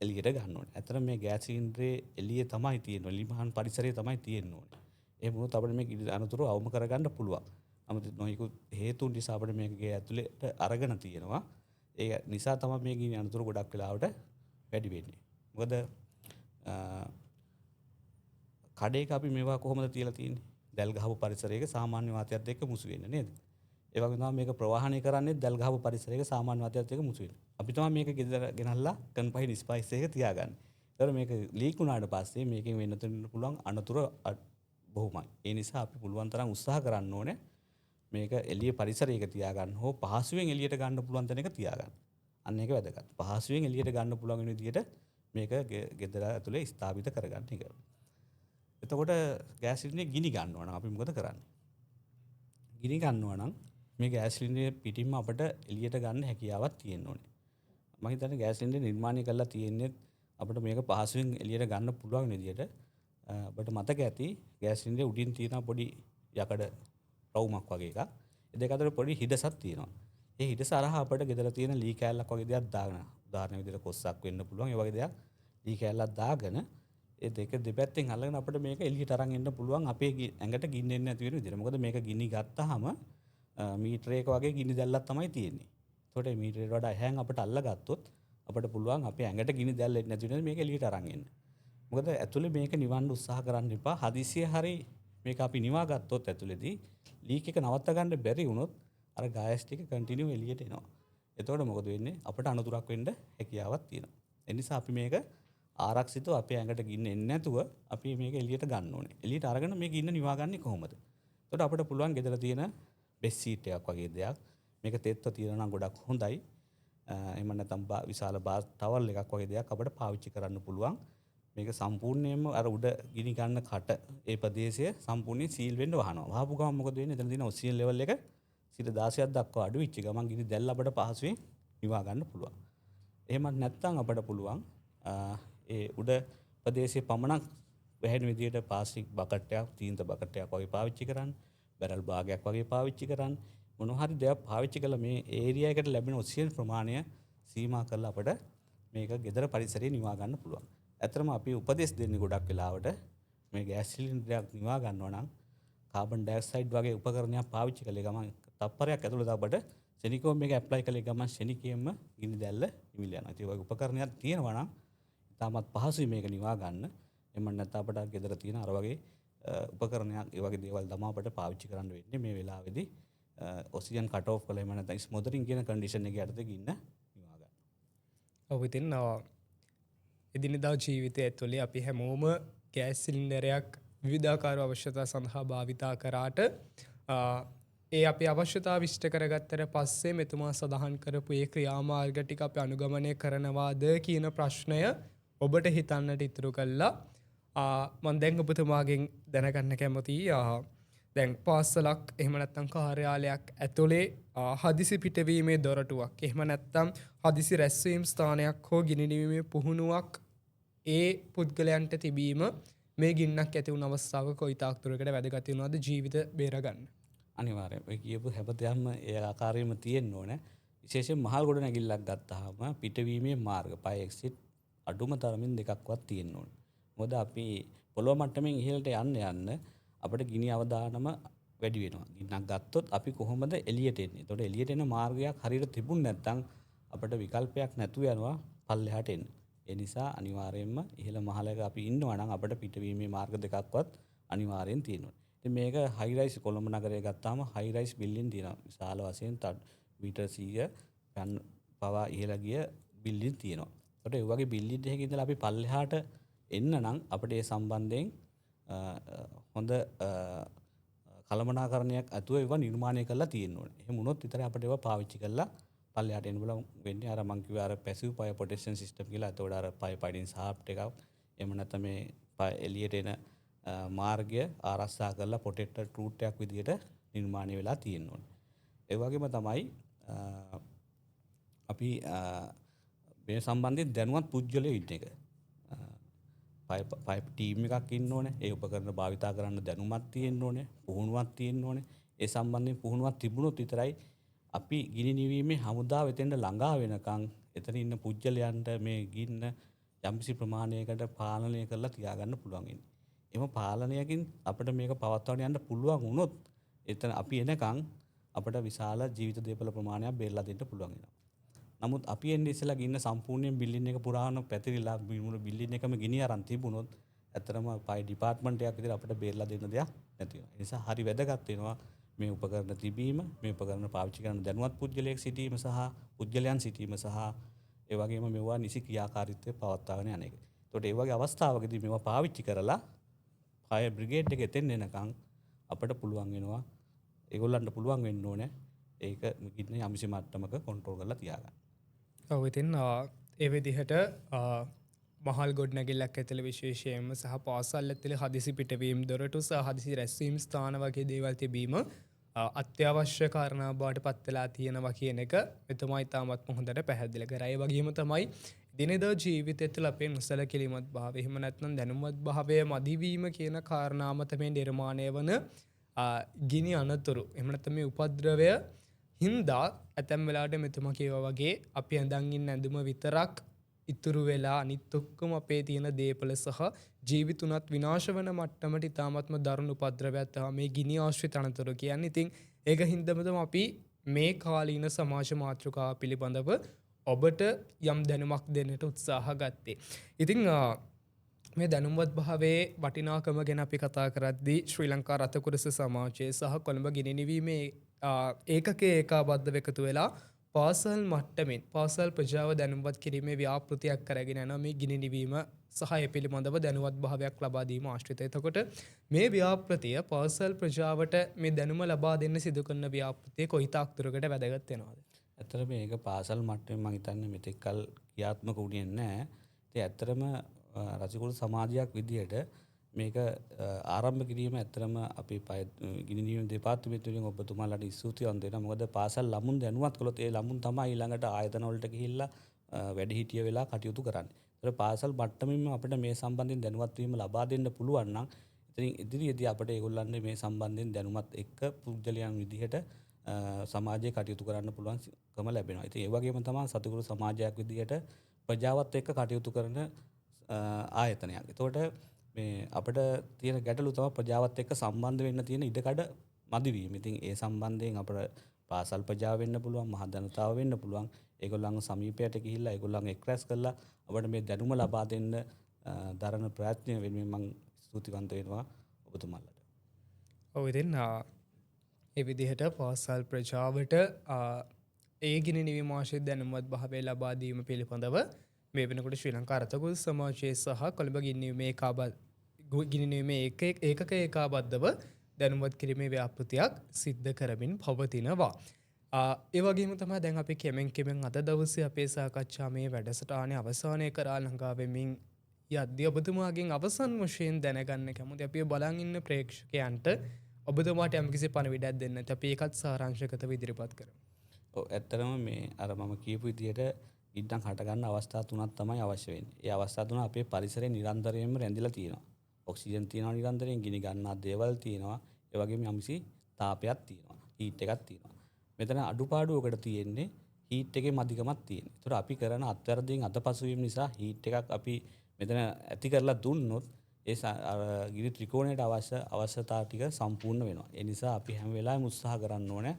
එළියට ගන්න ඕනේ. ඇත්තට මේ ගෑස් සිලින්ඩරේ එළියේ තමයි තියෙන්නේ. එළිමහන් පරිසරයේ තමයි තියෙන්න ඕනේ. එහෙම වුණොත් අපිට මේක අනතුරු අවම කරගන්න පුළුවන්. 아무튼 නොයෙකුත් හේතුන් නිසා අපිට මේකේ ඇතුළේට අරගෙන තියෙනවා. ඒ නිසා තමයි මේ ගිනි අනතුරු ගොඩක් වෙලාවට වැඩි වෙන්නේ. මොකද කඩේක අපි මේවා කොහොමද තියලා තියෙන්නේ? දැල් ගහපු පරිසරයක සාමාන්‍ය වාතයත් එක්ක මුසු වෙන්නේ නේද? ඒ වගේ තමයි මේක ප්‍රවාහණය කරන්නේ දැල් ගහපු පරිසරයක සාමාන්‍ය වාතයත් එක්ක මුසු වෙන්නේ. අපි තමයි මේක ගෙදර ගෙනල්ලා කන්ෆයින් ස්පයිස් එක තියාගන්නේ. ඒතර මේක ලීක් වුණාට පස්සේ මේකෙන් වෙන්න පුළුවන් අනතුරු බොහොමයි. ඒ නිසා අපි පුළුවන් තරම් උත්සාහ කරන්න ඕනේ මේක එළිය පරිසරයක තියාගන්න හෝ පහසුවෙන් එළියට ගන්න පුළුවන් තැනක තියාගන්න. අන්න ඒක වැදගත්. පහසුවෙන් එළියට ගන්න පුළුවන් වෙන විදිහට මේක ගෙදර ඇතුලේ ස්ථාපිත කරගන්න එක. එතකොට ගෑස් සිලින්ඩරේ ගිනි ගන්නවා නම් අපි මොකද කරන්නේ? ගිනි ගන්නවා නම් මේ ගෑස් සිලින්ඩරේ පිටින්ම අපිට එළියට ගන්න හැකියාවක් තියෙන්න ඕනේ. මම හිතන්නේ ගෑස් සිලින්ඩරේ නිර්මාණය කරලා තියෙන්නේ අපිට මේක පහසුවෙන් එළියට ගන්න පුළුවන් විදිහට. අපිට මතක ඇති ගෑස් සිලින්ඩරේ උඩින් තියෙන පොඩි යකඩ රවුමක් වගේ එකක්. ඒ දෙක අතර පොඩි හිඩසක් තියෙනවා. ඒ හිඩස අරහා අපිට ගෙදර තියෙන ලී කෑල්ලක් වගේ දෙයක් දාගෙන උදාහරණ විදිහට කොස්සක් වෙන්න පුළුවන්. ඒ වගේ දෙයක් ලී කෑල්ලක් දාගෙන ඒ දෙක දෙපැත්තෙන් අල්ලගෙන අපිට මේක එළියට අරන් එන්න පුළුවන් අපේ ඇඟට ගින්න එන්නේ නැති වෙන විදිහට. මොකද මේක ගිනි ගත්තාම මීටරයක වගේ ගිනි දැල්ලක් තමයි තියෙන්නේ. ඒකට මේ මීටරයට වඩා එහාන් අපිට අල්ලගත්තොත් අපිට පුළුවන් අපේ ඇඟට ගිනි දැල්ල එන්නේ නැති වෙන මේක එළියට අරන් එන්න. මොකද ඇතුලේ මේක නිවන්න උත්සාහ කරන්න එපා. හදිසිය හරි මේක අපි නිවා ගත්තොත් ඇතුලේදී ලීක් එක නවත්ත ගන්න බැරි වුණොත් අර ගෑස් ටික කන්ටිනියු එළියට එනවා. එතකොට මොකද වෙන්නේ? අපිට අනතුරක් වෙන්න හැකියාවක් තියෙනවා. ඒ නිසා අපි මේක ආරක්ෂිතව අපේ ඇඟට ගින්න එන්නේ නැතුව අපි මේක එළියට ගන්න ඕනේ. එළියට අරගෙන මේ ගින්න නිවාගන්නේ කොහොමද? එතකොට අපිට පුළුවන් ගෙදර තියෙන බෙස් සීට් එකක් වගේ දෙයක්. මේක තෙත්ව තියෙනවා නම් ගොඩක් හොඳයි. එහෙම නැත්නම් විශාල බාස් ටවල් එකක් වගේ දෙයක් අපිට පාවිච්චි කරන්න පුළුවන්. මේක සම්පූර්ණයෙන්ම අර උඩ ගිනි ගන්න කට ඒ ප්‍රදේශය සම්පූර්ණයෙන් සීල් වෙන්න වහනවා. වහපු ගමන් මොකද වෙන්නේ? එතන තියෙන ඔක්සිජන් ලෙවල් එක 16ක් දක්වා අඩු වෙච්ච ගමන් ගිනි දැල්ල අපිට පහසුවෙන් නිවා ගන්න පුළුවන්. එහෙමත් නැත්නම් අපිට පුළුවන් ඒ උඩ ප්‍රදේශයේ පමණක් වැහෙන විදිහට ප්ලාස්ටික් බකට් එකක්, තීන්ත බකට් එකක් වගේ පාවිච්චි කරන්න, බැරල් භාගයක් වගේ පාවිච්චි කරන්න. මොනවා හරි දෙයක් පාවිච්චි කළා මේ ඒරියා එකට ලැබෙන ඔක්සිජන් ප්‍රමාණය සීමා කරලා අපිට මේක ගෙදර පරිසරයේ නිවා ගන්න පුළුවන්. ඇත්තටම අපි උපදෙස් දෙන්නේ ගොඩක් වෙලාවට මේ ගෑස් සිලින්ඩරයක් නිවා ගන්නවා නම් කාබන් ඩයොක්සයිඩ් වගේ උපකරණයක් පාවිච්චි කළේ ගමන් තප්පරයක් ඇතුළත අපිට ක්ෂණිකව මේක ඇප්ලයි කළේ ගමන් ක්ෂණිකයෙන්ම ගිනි දැල්ල නිවිල යනවා. ඒ වගේ උපකරණයක් තියෙනවා නම් ඉතාමත් පහසුයි මේක නිවා ගන්න. එමන් නැත්නම් අපිට ගෙදර තියෙන අර වගේ උපකරණයක් ඒ වගේ දේවල් තමයි අපිට පාවිච්චි කරන්න වෙන්නේ මේ වෙලාවේදී ඔක්සිජන් කට් ඔෆ් කළා එමන් නැත්නම් ස්මොදරින් කියන කන්ඩිෂන් එක යටතේ ගින්න නිවා ගන්න. ඔව් ඉතින් එදිනෙදා ජීවිතය ඇතුළේ අපි හැමෝම ගෑස් සිලින්ඩරයක් විවිධාකාර අවශ්‍යතා සඳහා භාවිතා කරාට ඒ අපි අවශ්‍යතා විශ්ට කරගත්තට පස්සේ මෙතුමා සඳහන් කරපු ඒ ක්‍රියාමාර්ග ටික අපි අනුගමනය කරනවාද කියන ප්‍රශ්නය ඔබට හිතන්නට ඉතුරු කළා. මම දැන් ඔබතුමාගෙන් දැනගන්න කැමතියි. දැන් පාසලක් එහෙම නැත්නම් කාර්යාලයක් ඇතුලේ හදිසි පිටවීමේ දොරටුවක් එහෙම නැත්නම් හදිසි රැස්වීම් ස්ථානයක් හෝ ගිනි නිවීමේ පුහුණුවක් ඒ පුද්ගලයන්ට තිබීම මේ ගින්නක් ඇති වුණ අවස්ථාවක කොයිතාක් දුරකට වැදගත් වෙනවද ජීවිත බේරගන්න? අනිවාර්යයෙන් ඔය කියපු හැමදේම ඒ ආකාරයෙන්ම තියෙන්න ඕනේ. විශේෂයෙන් මහල් ගොඩ නැගිල්ලක් ගත්තාම පිටවීමේ මාර්ග fire exit අඩුම තරමින් දෙකක්වත් තියෙන්න ඕනේ. මොකද අපි පොළොව මට්ටමින් ඉහළට යන්න අපිට ගිනි අවදානම වැඩි වෙනවා. ගින්නක් ගත්තොත් අපි කොහොමද එළියට එන්නේ? එතකොට එළියට එන මාර්ගයක් හරියට තිබුණ නැත්නම් අපිට විකල්පයක් නැතුව යනවා පල්ලෙහාට එන්න. ඒ නිසා අනිවාර්යයෙන්ම ඉහළ මහලක අපි ඉන්නවා නම් අපිට පිටවීමේ මාර්ග දෙකක්වත් අනිවාර්යෙන් තියෙනවා. ඉතින් මේක හයි රයිස් කොළඹ නගරය ගත්තාම හයි රයිස් බිල්ඩින් තියෙනවා. විශාල වශයෙන් මීටර් 100 පවා ඉහළ ගිය බිල්ඩින් තියෙනවා. ඒකට ඒ වගේ බිල්ඩින් එකක ඉඳලා අපි පල්ලෙහාට එන්න නම් අපිට ඒ සම්බන්ධයෙන් හොඳ කළමනාකරණයක් ඇතුව ඒවා නිර්මාණය කරලා තියෙන්න ඕනේ. එහෙම වුණොත් විතරයි අපිට ඒවා පාවිච්චි කරලා පල්ලෙහාට එන්න බලමු වෙන්නේ. අර මං කිව්වා අර පැසිව් ෆයර් ප්‍රොටෙක්ෂන් සිස්ටම් කියලා. එතකොට අර ෆයර් ෆයිටින් ෂාෆ්ට් එකක් එහෙම නැත්නම් මේ එළියට එන මාර්ගය ආරක්ෂා කරලා ප්‍රොටෙක්ටඩ් රූට් එකක් විදිහට නිර්මාණය වෙලා තියෙන්න ඕනේ. ඒ වගේම තමයි අපි මේ සම්බන්ධයෙන් දැනුවත් පුද්ගලයෝ ඉන්න එක. ෆයර් ටීම් එකක් ඉන්න ඕනේ. ඒ උපකරණ භාවිතා කරන්න දැනුමක් තියෙන්න ඕනේ. පුහුණුවක් තියෙන්න ඕනේ. ඒ සම්බන්ධයෙන් පුහුණුවක් තිබුණොත් විතරයි අපි ගිනි නිවීමේ හමුදාව එතෙන්ට ළඟා වෙනකන් එතන ඉන්න පුද්ගලයන්ට මේ ගින්න යම්කිසි ප්‍රමාණයකට පාලනය කරලා තියාගන්න පුළුවන් වෙන්නේ. එම පාලනයකින් අපිට මේක පවත්වාගෙන යන්න පුළුවන් වුණොත් එතන අපි එනකන් අපිට විශාල ජීවිත දේපල ප්‍රමාණයක් බේරලා දෙන්න පුළුවන් වෙනවා. නමුත් අපි එන්නේ ඉස්සෙල්ලා ගින්න සම්පූර්ණයෙන් බිල්ඩින් එක පුරාම පැතිරිලා මුළු බිල්ඩින් එකම ගිනි අරන් තිබුණොත් ඇත්තටම ෆයර් ඩිපාර්ට්මන්ට් එකක් විදිහට අපිට බේරලා දෙන්න දෙයක් නැති වෙනවා. ඒ නිසා හරි වැදගත් වෙනවා මේ උපකරණ තිබීම, මේ උපකරණ පාවිච්චි කරන දැනුවත් පුද්ගලයෙක් සිටීම සහ පුද්ගලයන් සිටීම සහ ඒ වගේම මේවා නිසි ක්‍රියාකාරීත්වය පවත්වාගෙන යන එක. ඒකට ඒ වගේ අවස්ථාවකදී මේවා පාවිච්චි කරලා ෆයර් බ්‍රිගේඩ් එක එතෙන් එනකන් අපිට පුළුවන් වෙනවා ඒගොල්ලන්ට පුළුවන් වෙන්න ඕනේ ඒක ගින්න යම්සි මට්ටමක කන්ට්‍රෝල් කරලා තියාගන්න. ඔව් ඉතින් ඒ විදිහට මහල් ගොඩනැගිල්ලක් ඇතුළේ විශේෂයෙන්ම සහ පාසල් ඇතුළේ හදිසි පිටවීම් දොරටු සහ හදිසි රැස්වීම් ස්ථාන වගේ දේවල් තිබීම අත්‍යවශ්‍ය කාරණා බවට පත් වෙලා තියෙනවා කියන එක මෙතුමා ඉතාමත්ම හොඳට පැහැදිලි කරා. ඒ වගේම තමයි දිනදා ජීවිතය තුළ අපේ නොසැලකිලිමත් භාවය, එහෙම නැත්නම් දැනුවත් භාවය මදිවීම කියන කාරණා මත මේ නිර්මාණය වන ගිනි අනතුරු, එහෙම නැත්නම් මේ උපද්‍රවය හින්දා ඇතැම් වෙලාවට මෙතුමා කියවා වගේ අපි ඇඳන් ඉන්න ඇඳුම විතරක් ඉතුරු වෙලා අනිත් ඔක්කොම අපේ තියෙන දේපල සහ ජීවිතුනත් විනාශ වෙන මට්ටමට ඉතාමත්ම දරුණු උපද්‍රවයක් තමයි මේ ගිනි ආශ්‍රිත අනතුරු කියන්නේ. ඉතින් ඒක හින්දාම තමයි අපි මේ කාලීන සමාජ මාතෘකාව පිළිබඳව ඔබට යම් දැනුමක් දෙන්නට උත්සාහ ගත්තේ. ඉතින් මේ දැනුම්වත් භාවයේ වටිනාකම ගැන අපි කතා කරද්දී ශ්‍රී ලංකා රතකුරුස සමාජයේ සහ කොළඹ ගිනි නිවීමේ ඒකකයේ ඒකාබද්ධව එකතු වෙලා පාසල් මට්ටමින් පාසල් ප්‍රජාව දැනුම්වත් කිරීමේ ව්‍යාපෘතියක් කරගෙන යන මේ ගිනි නිවීම සහ ඒ පිළිබඳව දැනුවත් භාවයක් ලබා දීම ආශ්‍රිතයි. එතකොට මේ ව්‍යාපෘතිය පාසල් ප්‍රජාවට මේ දැනුම ලබා දෙන්න සිදු කරන ව්‍යාපෘතිය කොයිතාක් දුරකට වැදගත් වෙනවද? ඇත්තටම මේක පාසල් මට්ටමේ මම හිතන්නේ මෙතෙක් කල් ක්‍රියාත්මක වුණේ නැහැ. ඉතින් ඇත්තටම රජකුරු සමාජයක් විදියට මේක ආරම්භ කිරීම ඇත්තටම අපි ගිනි නිවීම දෙපාර්තමේන්තුවෙන් ඔබතුමාලාට ස්තුතිවන්ත වෙනවා. මොකද පාසල් ළමුන් දැනුවත් කළොත් ඒ ළමුන් තමයි ඊළඟට ආයතන වලට ගිහිල්ලා වැඩිහිටිය වෙලා කටයුතු කරන්නේ. ඒතර පාසල් මට්ටමින්ම අපිට මේ සම්බන්ධයෙන් දැනුවත් වීම ලබා දෙන්න පුළුවන් නම් ඉතින් ඉදිරියේදී අපිට ඒගොල්ලන්ට මේ සම්බන්ධයෙන් දැනුමත් එක්ක පුද්ගලයන් විදිහට සමාජයේ කටයුතු කරන්න පුළුවන්කම ලැබෙනවා. ඉතින් ඒ වගේම තමයි සතුටුකරු සමාජයක් විදිහට ප්‍රජාවත් එක්ක කටයුතු කරන ආයතනයක්. එතකොට මේ අපිට තියෙන ගැටලු තමයි ප්‍රජාවත් එක්ක සම්බන්ධ වෙන්න තියෙන ඉඩකඩ මදි වීම. ඉතින් ඒ සම්බන්ධයෙන් අපිට පාසල් ප්‍රජාව වෙන්න පුළුවන්, මහ ජනතාව වෙන්න පුළුවන්. ඒගොල්ලන්ගේ සමීපයට ගිහිල්ලා ඒගොල්ලන්ගේ එක්රැස් කරලා අපිට මේ දැනුම ලබා දෙන්න දරන ප්‍රයත්න වෙනුවෙන් මම ස්තුතිවන්ත වෙනවා ඔබතුමාලට. ඔව් ඉතින් ඒ විදිහට පාසල් ප්‍රජාවට ඒ ගිනි නිවීම ආශ්‍රිත දැනුම්වත් භාවය ලබා දීම පිළිබඳව මේ වෙනකොට ශ්‍රී ලංකා රතකුරුස සමාජයේ සහ කොළඹ ගිනි නිවීමේ ඒකක ඒකාබද්ධව දැනුම්වත් කිරීමේ ව්‍යාපෘතියක් සිද්ධ කරමින් පවතිනවා. ඒ වගේම තමයි දැන් අපි කෙමෙන් අද දවසේ අපේ සාකච්ඡා මේ වැඩසටහනේ අවසානය කරා ළඟා වෙමින් යද්දී ඔබතුමාගෙන් අවසන් වශයෙන් දැනගන්න කැමති අපි බලන් ඉන්න ප්‍රේක්ෂකයන්ට ඔබතුමාට යම්කිසි පණිවිඩයක් දෙන්න. අපි ඒකත් සාරාංශගතව ඉදිරිපත් කරමු. ඔව් ඇත්තටම මේ අර මම කියපු විදිහට ඉඩම් හට ගන්න අවස්ථා තුනක් තමයි අවශ්‍ය වෙන්නේ. ඒ අවස්ථා තුන අපේ පරිසරයේ නිරන්තරයෙන්ම රැඳිලා තියෙනවා. ඔක්සිජන් තියෙනවා නිරන්තරයෙන්, ගිනි ගන්නා දේවල් තියෙනවා. ඒ වගේම යම්කිසි තාපයක් තියෙනවා. හීට් එකක් තියෙනවා. මෙතන අඩුපාඩුවකට තියෙන්නේ හීට් එකේ මදිකමක් තියෙනවා. ඒතර අපි කරන අත්වැරදීන් අතපසුවීම නිසා හීට් එකක් අපි මෙතන ඇති කරලා දුන්නොත් ඒ ගිනි ත්‍රිකෝණයට අවශ්‍යතා ටික සම්පූර්ණ වෙනවා. ඒ නිසා අපි හැම වෙලාවෙම උත්සාහ කරන්න ඕනේ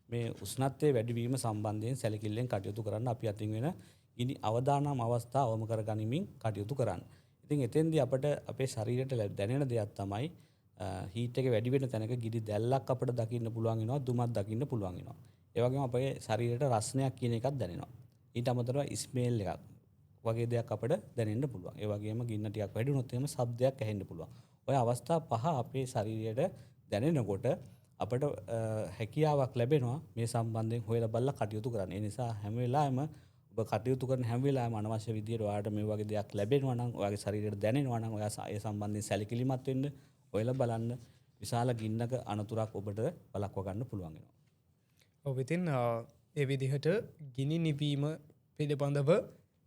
මේ උෂ්ණත්වයේ වැඩිවීම සම්බන්ධයෙන් සැලකිල්ලෙන් කටයුතු කරන්න අපි අතින් වෙන ගිනි අවදානම් අවස්ථා අවම කරගනිමින් කටයුතු කරන්න. ඉතින් එතෙන්දී අපිට අපේ ශරීරයට දැනෙන දෙයක් තමයි හීට් එක වැඩි වෙන තැනක ගිනි දැල්ලක් අපිට දකින්න පුළුවන් වෙනවා, දුමක් දකින්න පුළුවන් වෙනවා. ඒ වගේම අපේ ශරීරයට රස්නයක් කියන එකක් දැනෙනවා. ඊට අමතරව ස්මෙල් එකක් වගේ දෙයක් අපිට දැනෙන්න පුළුවන්. ඒ වගේම ගින්න ටිකක් වැඩි වුණොත් එහෙම ශබ්දයක් ඇහෙන්න පුළුවන්. ඔය අවස්ථා පහ අපේ ශරීරයට දැනෙනකොට අපිට හැකියාවක් ලැබෙනවා මේ සම්බන්ධයෙන් හොයලා බලලා කටයුතු කරන්න. ඒ නිසා හැම වෙලාවෙම ඔබ කටයුතු කරන හැම වෙලාවෙම අනවශ්‍ය විදියට ඔයාලට මේ වගේ දෙයක් ලැබෙනවා නම්, ඔයාගේ ශරීරයට දැනෙනවා නම්, ඔයා ඒ සම්බන්ධයෙන් සැලකිලිමත් වෙන්න, හොයලා බලන්න. විශාල ගින්නක අනතුරක් ඔබට වළක්ව ගන්න පුළුවන් වෙනවා. ඔව් ඉතින් ඒ විදිහට ගිනි නිවීම පිළිබඳව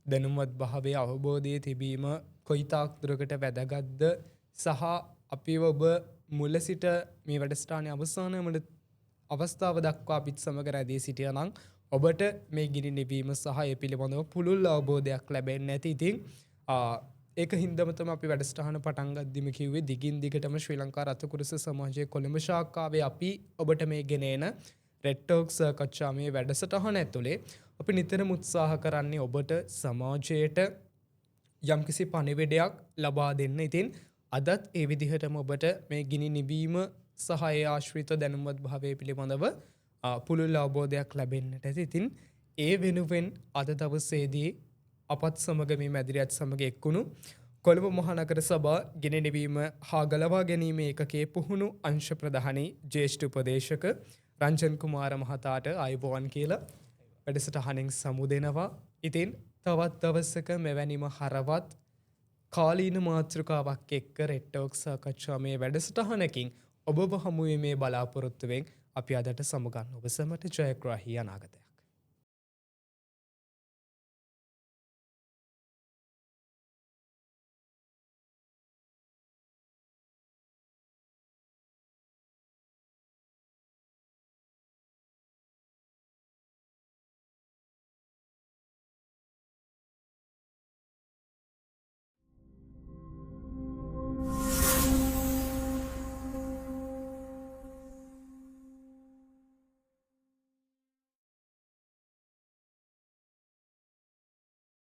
දැනුවත් භාවය අවබෝධය තිබීම කොයිතාක් දුරකට වැදගත්ද සහ අපිව ඔබ මුල සිට මේ වැඩසටහනේ අවසානයේ අවස්ථාව දක්වා අපිත් සමග රැඳී සිටියා නම් ඔබට මේ ගිනි නිවීම සහ ඒ පිළිබඳව පුළුල් අවබෝධයක් ලැබෙන්නේ නැති. ඉතින් ඒක හින්දාම තමයි අපි වැඩසටහන පටන් ගද්දිම කිව්වේ දිගින් දිගටම ශ්‍රී ලංකා රතුකුරුස සමාජයේ කොළඹ ශාඛාවේ අපි ඔබට මේ ගෙනේන රෙඩ් ටෝක්ස් කච්චාමේ වැඩසටහන ඇතුලේ අපි නිතරම උත්සාහ කරන්නේ ඔබට සමාජයට යම්කිසි පණිවිඩයක් ලබා දෙන්න. ඉතින් අදත් ඒ විදිහටම ඔබට මේ ගිනි නිවීම සහ ඒ ආශ්‍රිත දැනුවත් භාවය පිළිබඳව පුළුල් අවබෝධයක් ලැබෙන්නට ඇති. ඉතින් ඒ වෙනුවෙන් අද දවසේදී අපත් සමග මේ මැදිරියත් සමග එක්වුණු කොළඹ මහනගර සභා ගිනි නිවීම හා ගලවා ගැනීම ඒකකයේ පුහුණු අංශ ප්‍රධානී ජ්‍යෙෂ්ඨ උපදේශක රංජන් කුමාර මහතාට ආයුබෝවන් කියලා වැඩසටහනින් සමුදෙනවා. ඉතින් තවත් දවසක මෙවැනිම හරවත් කාලීන මාතෘකාවක් එක්ක රෙඩ් ටෝක්ස් සාකච්ඡාමේ වැඩසටහනකින් ඔබව හමු වීමේ බලාපොරොත්තුවෙන් අපි අදට සමුගන්න. ඔබ සැමට ජයග්‍රාහී අනාගතයක්.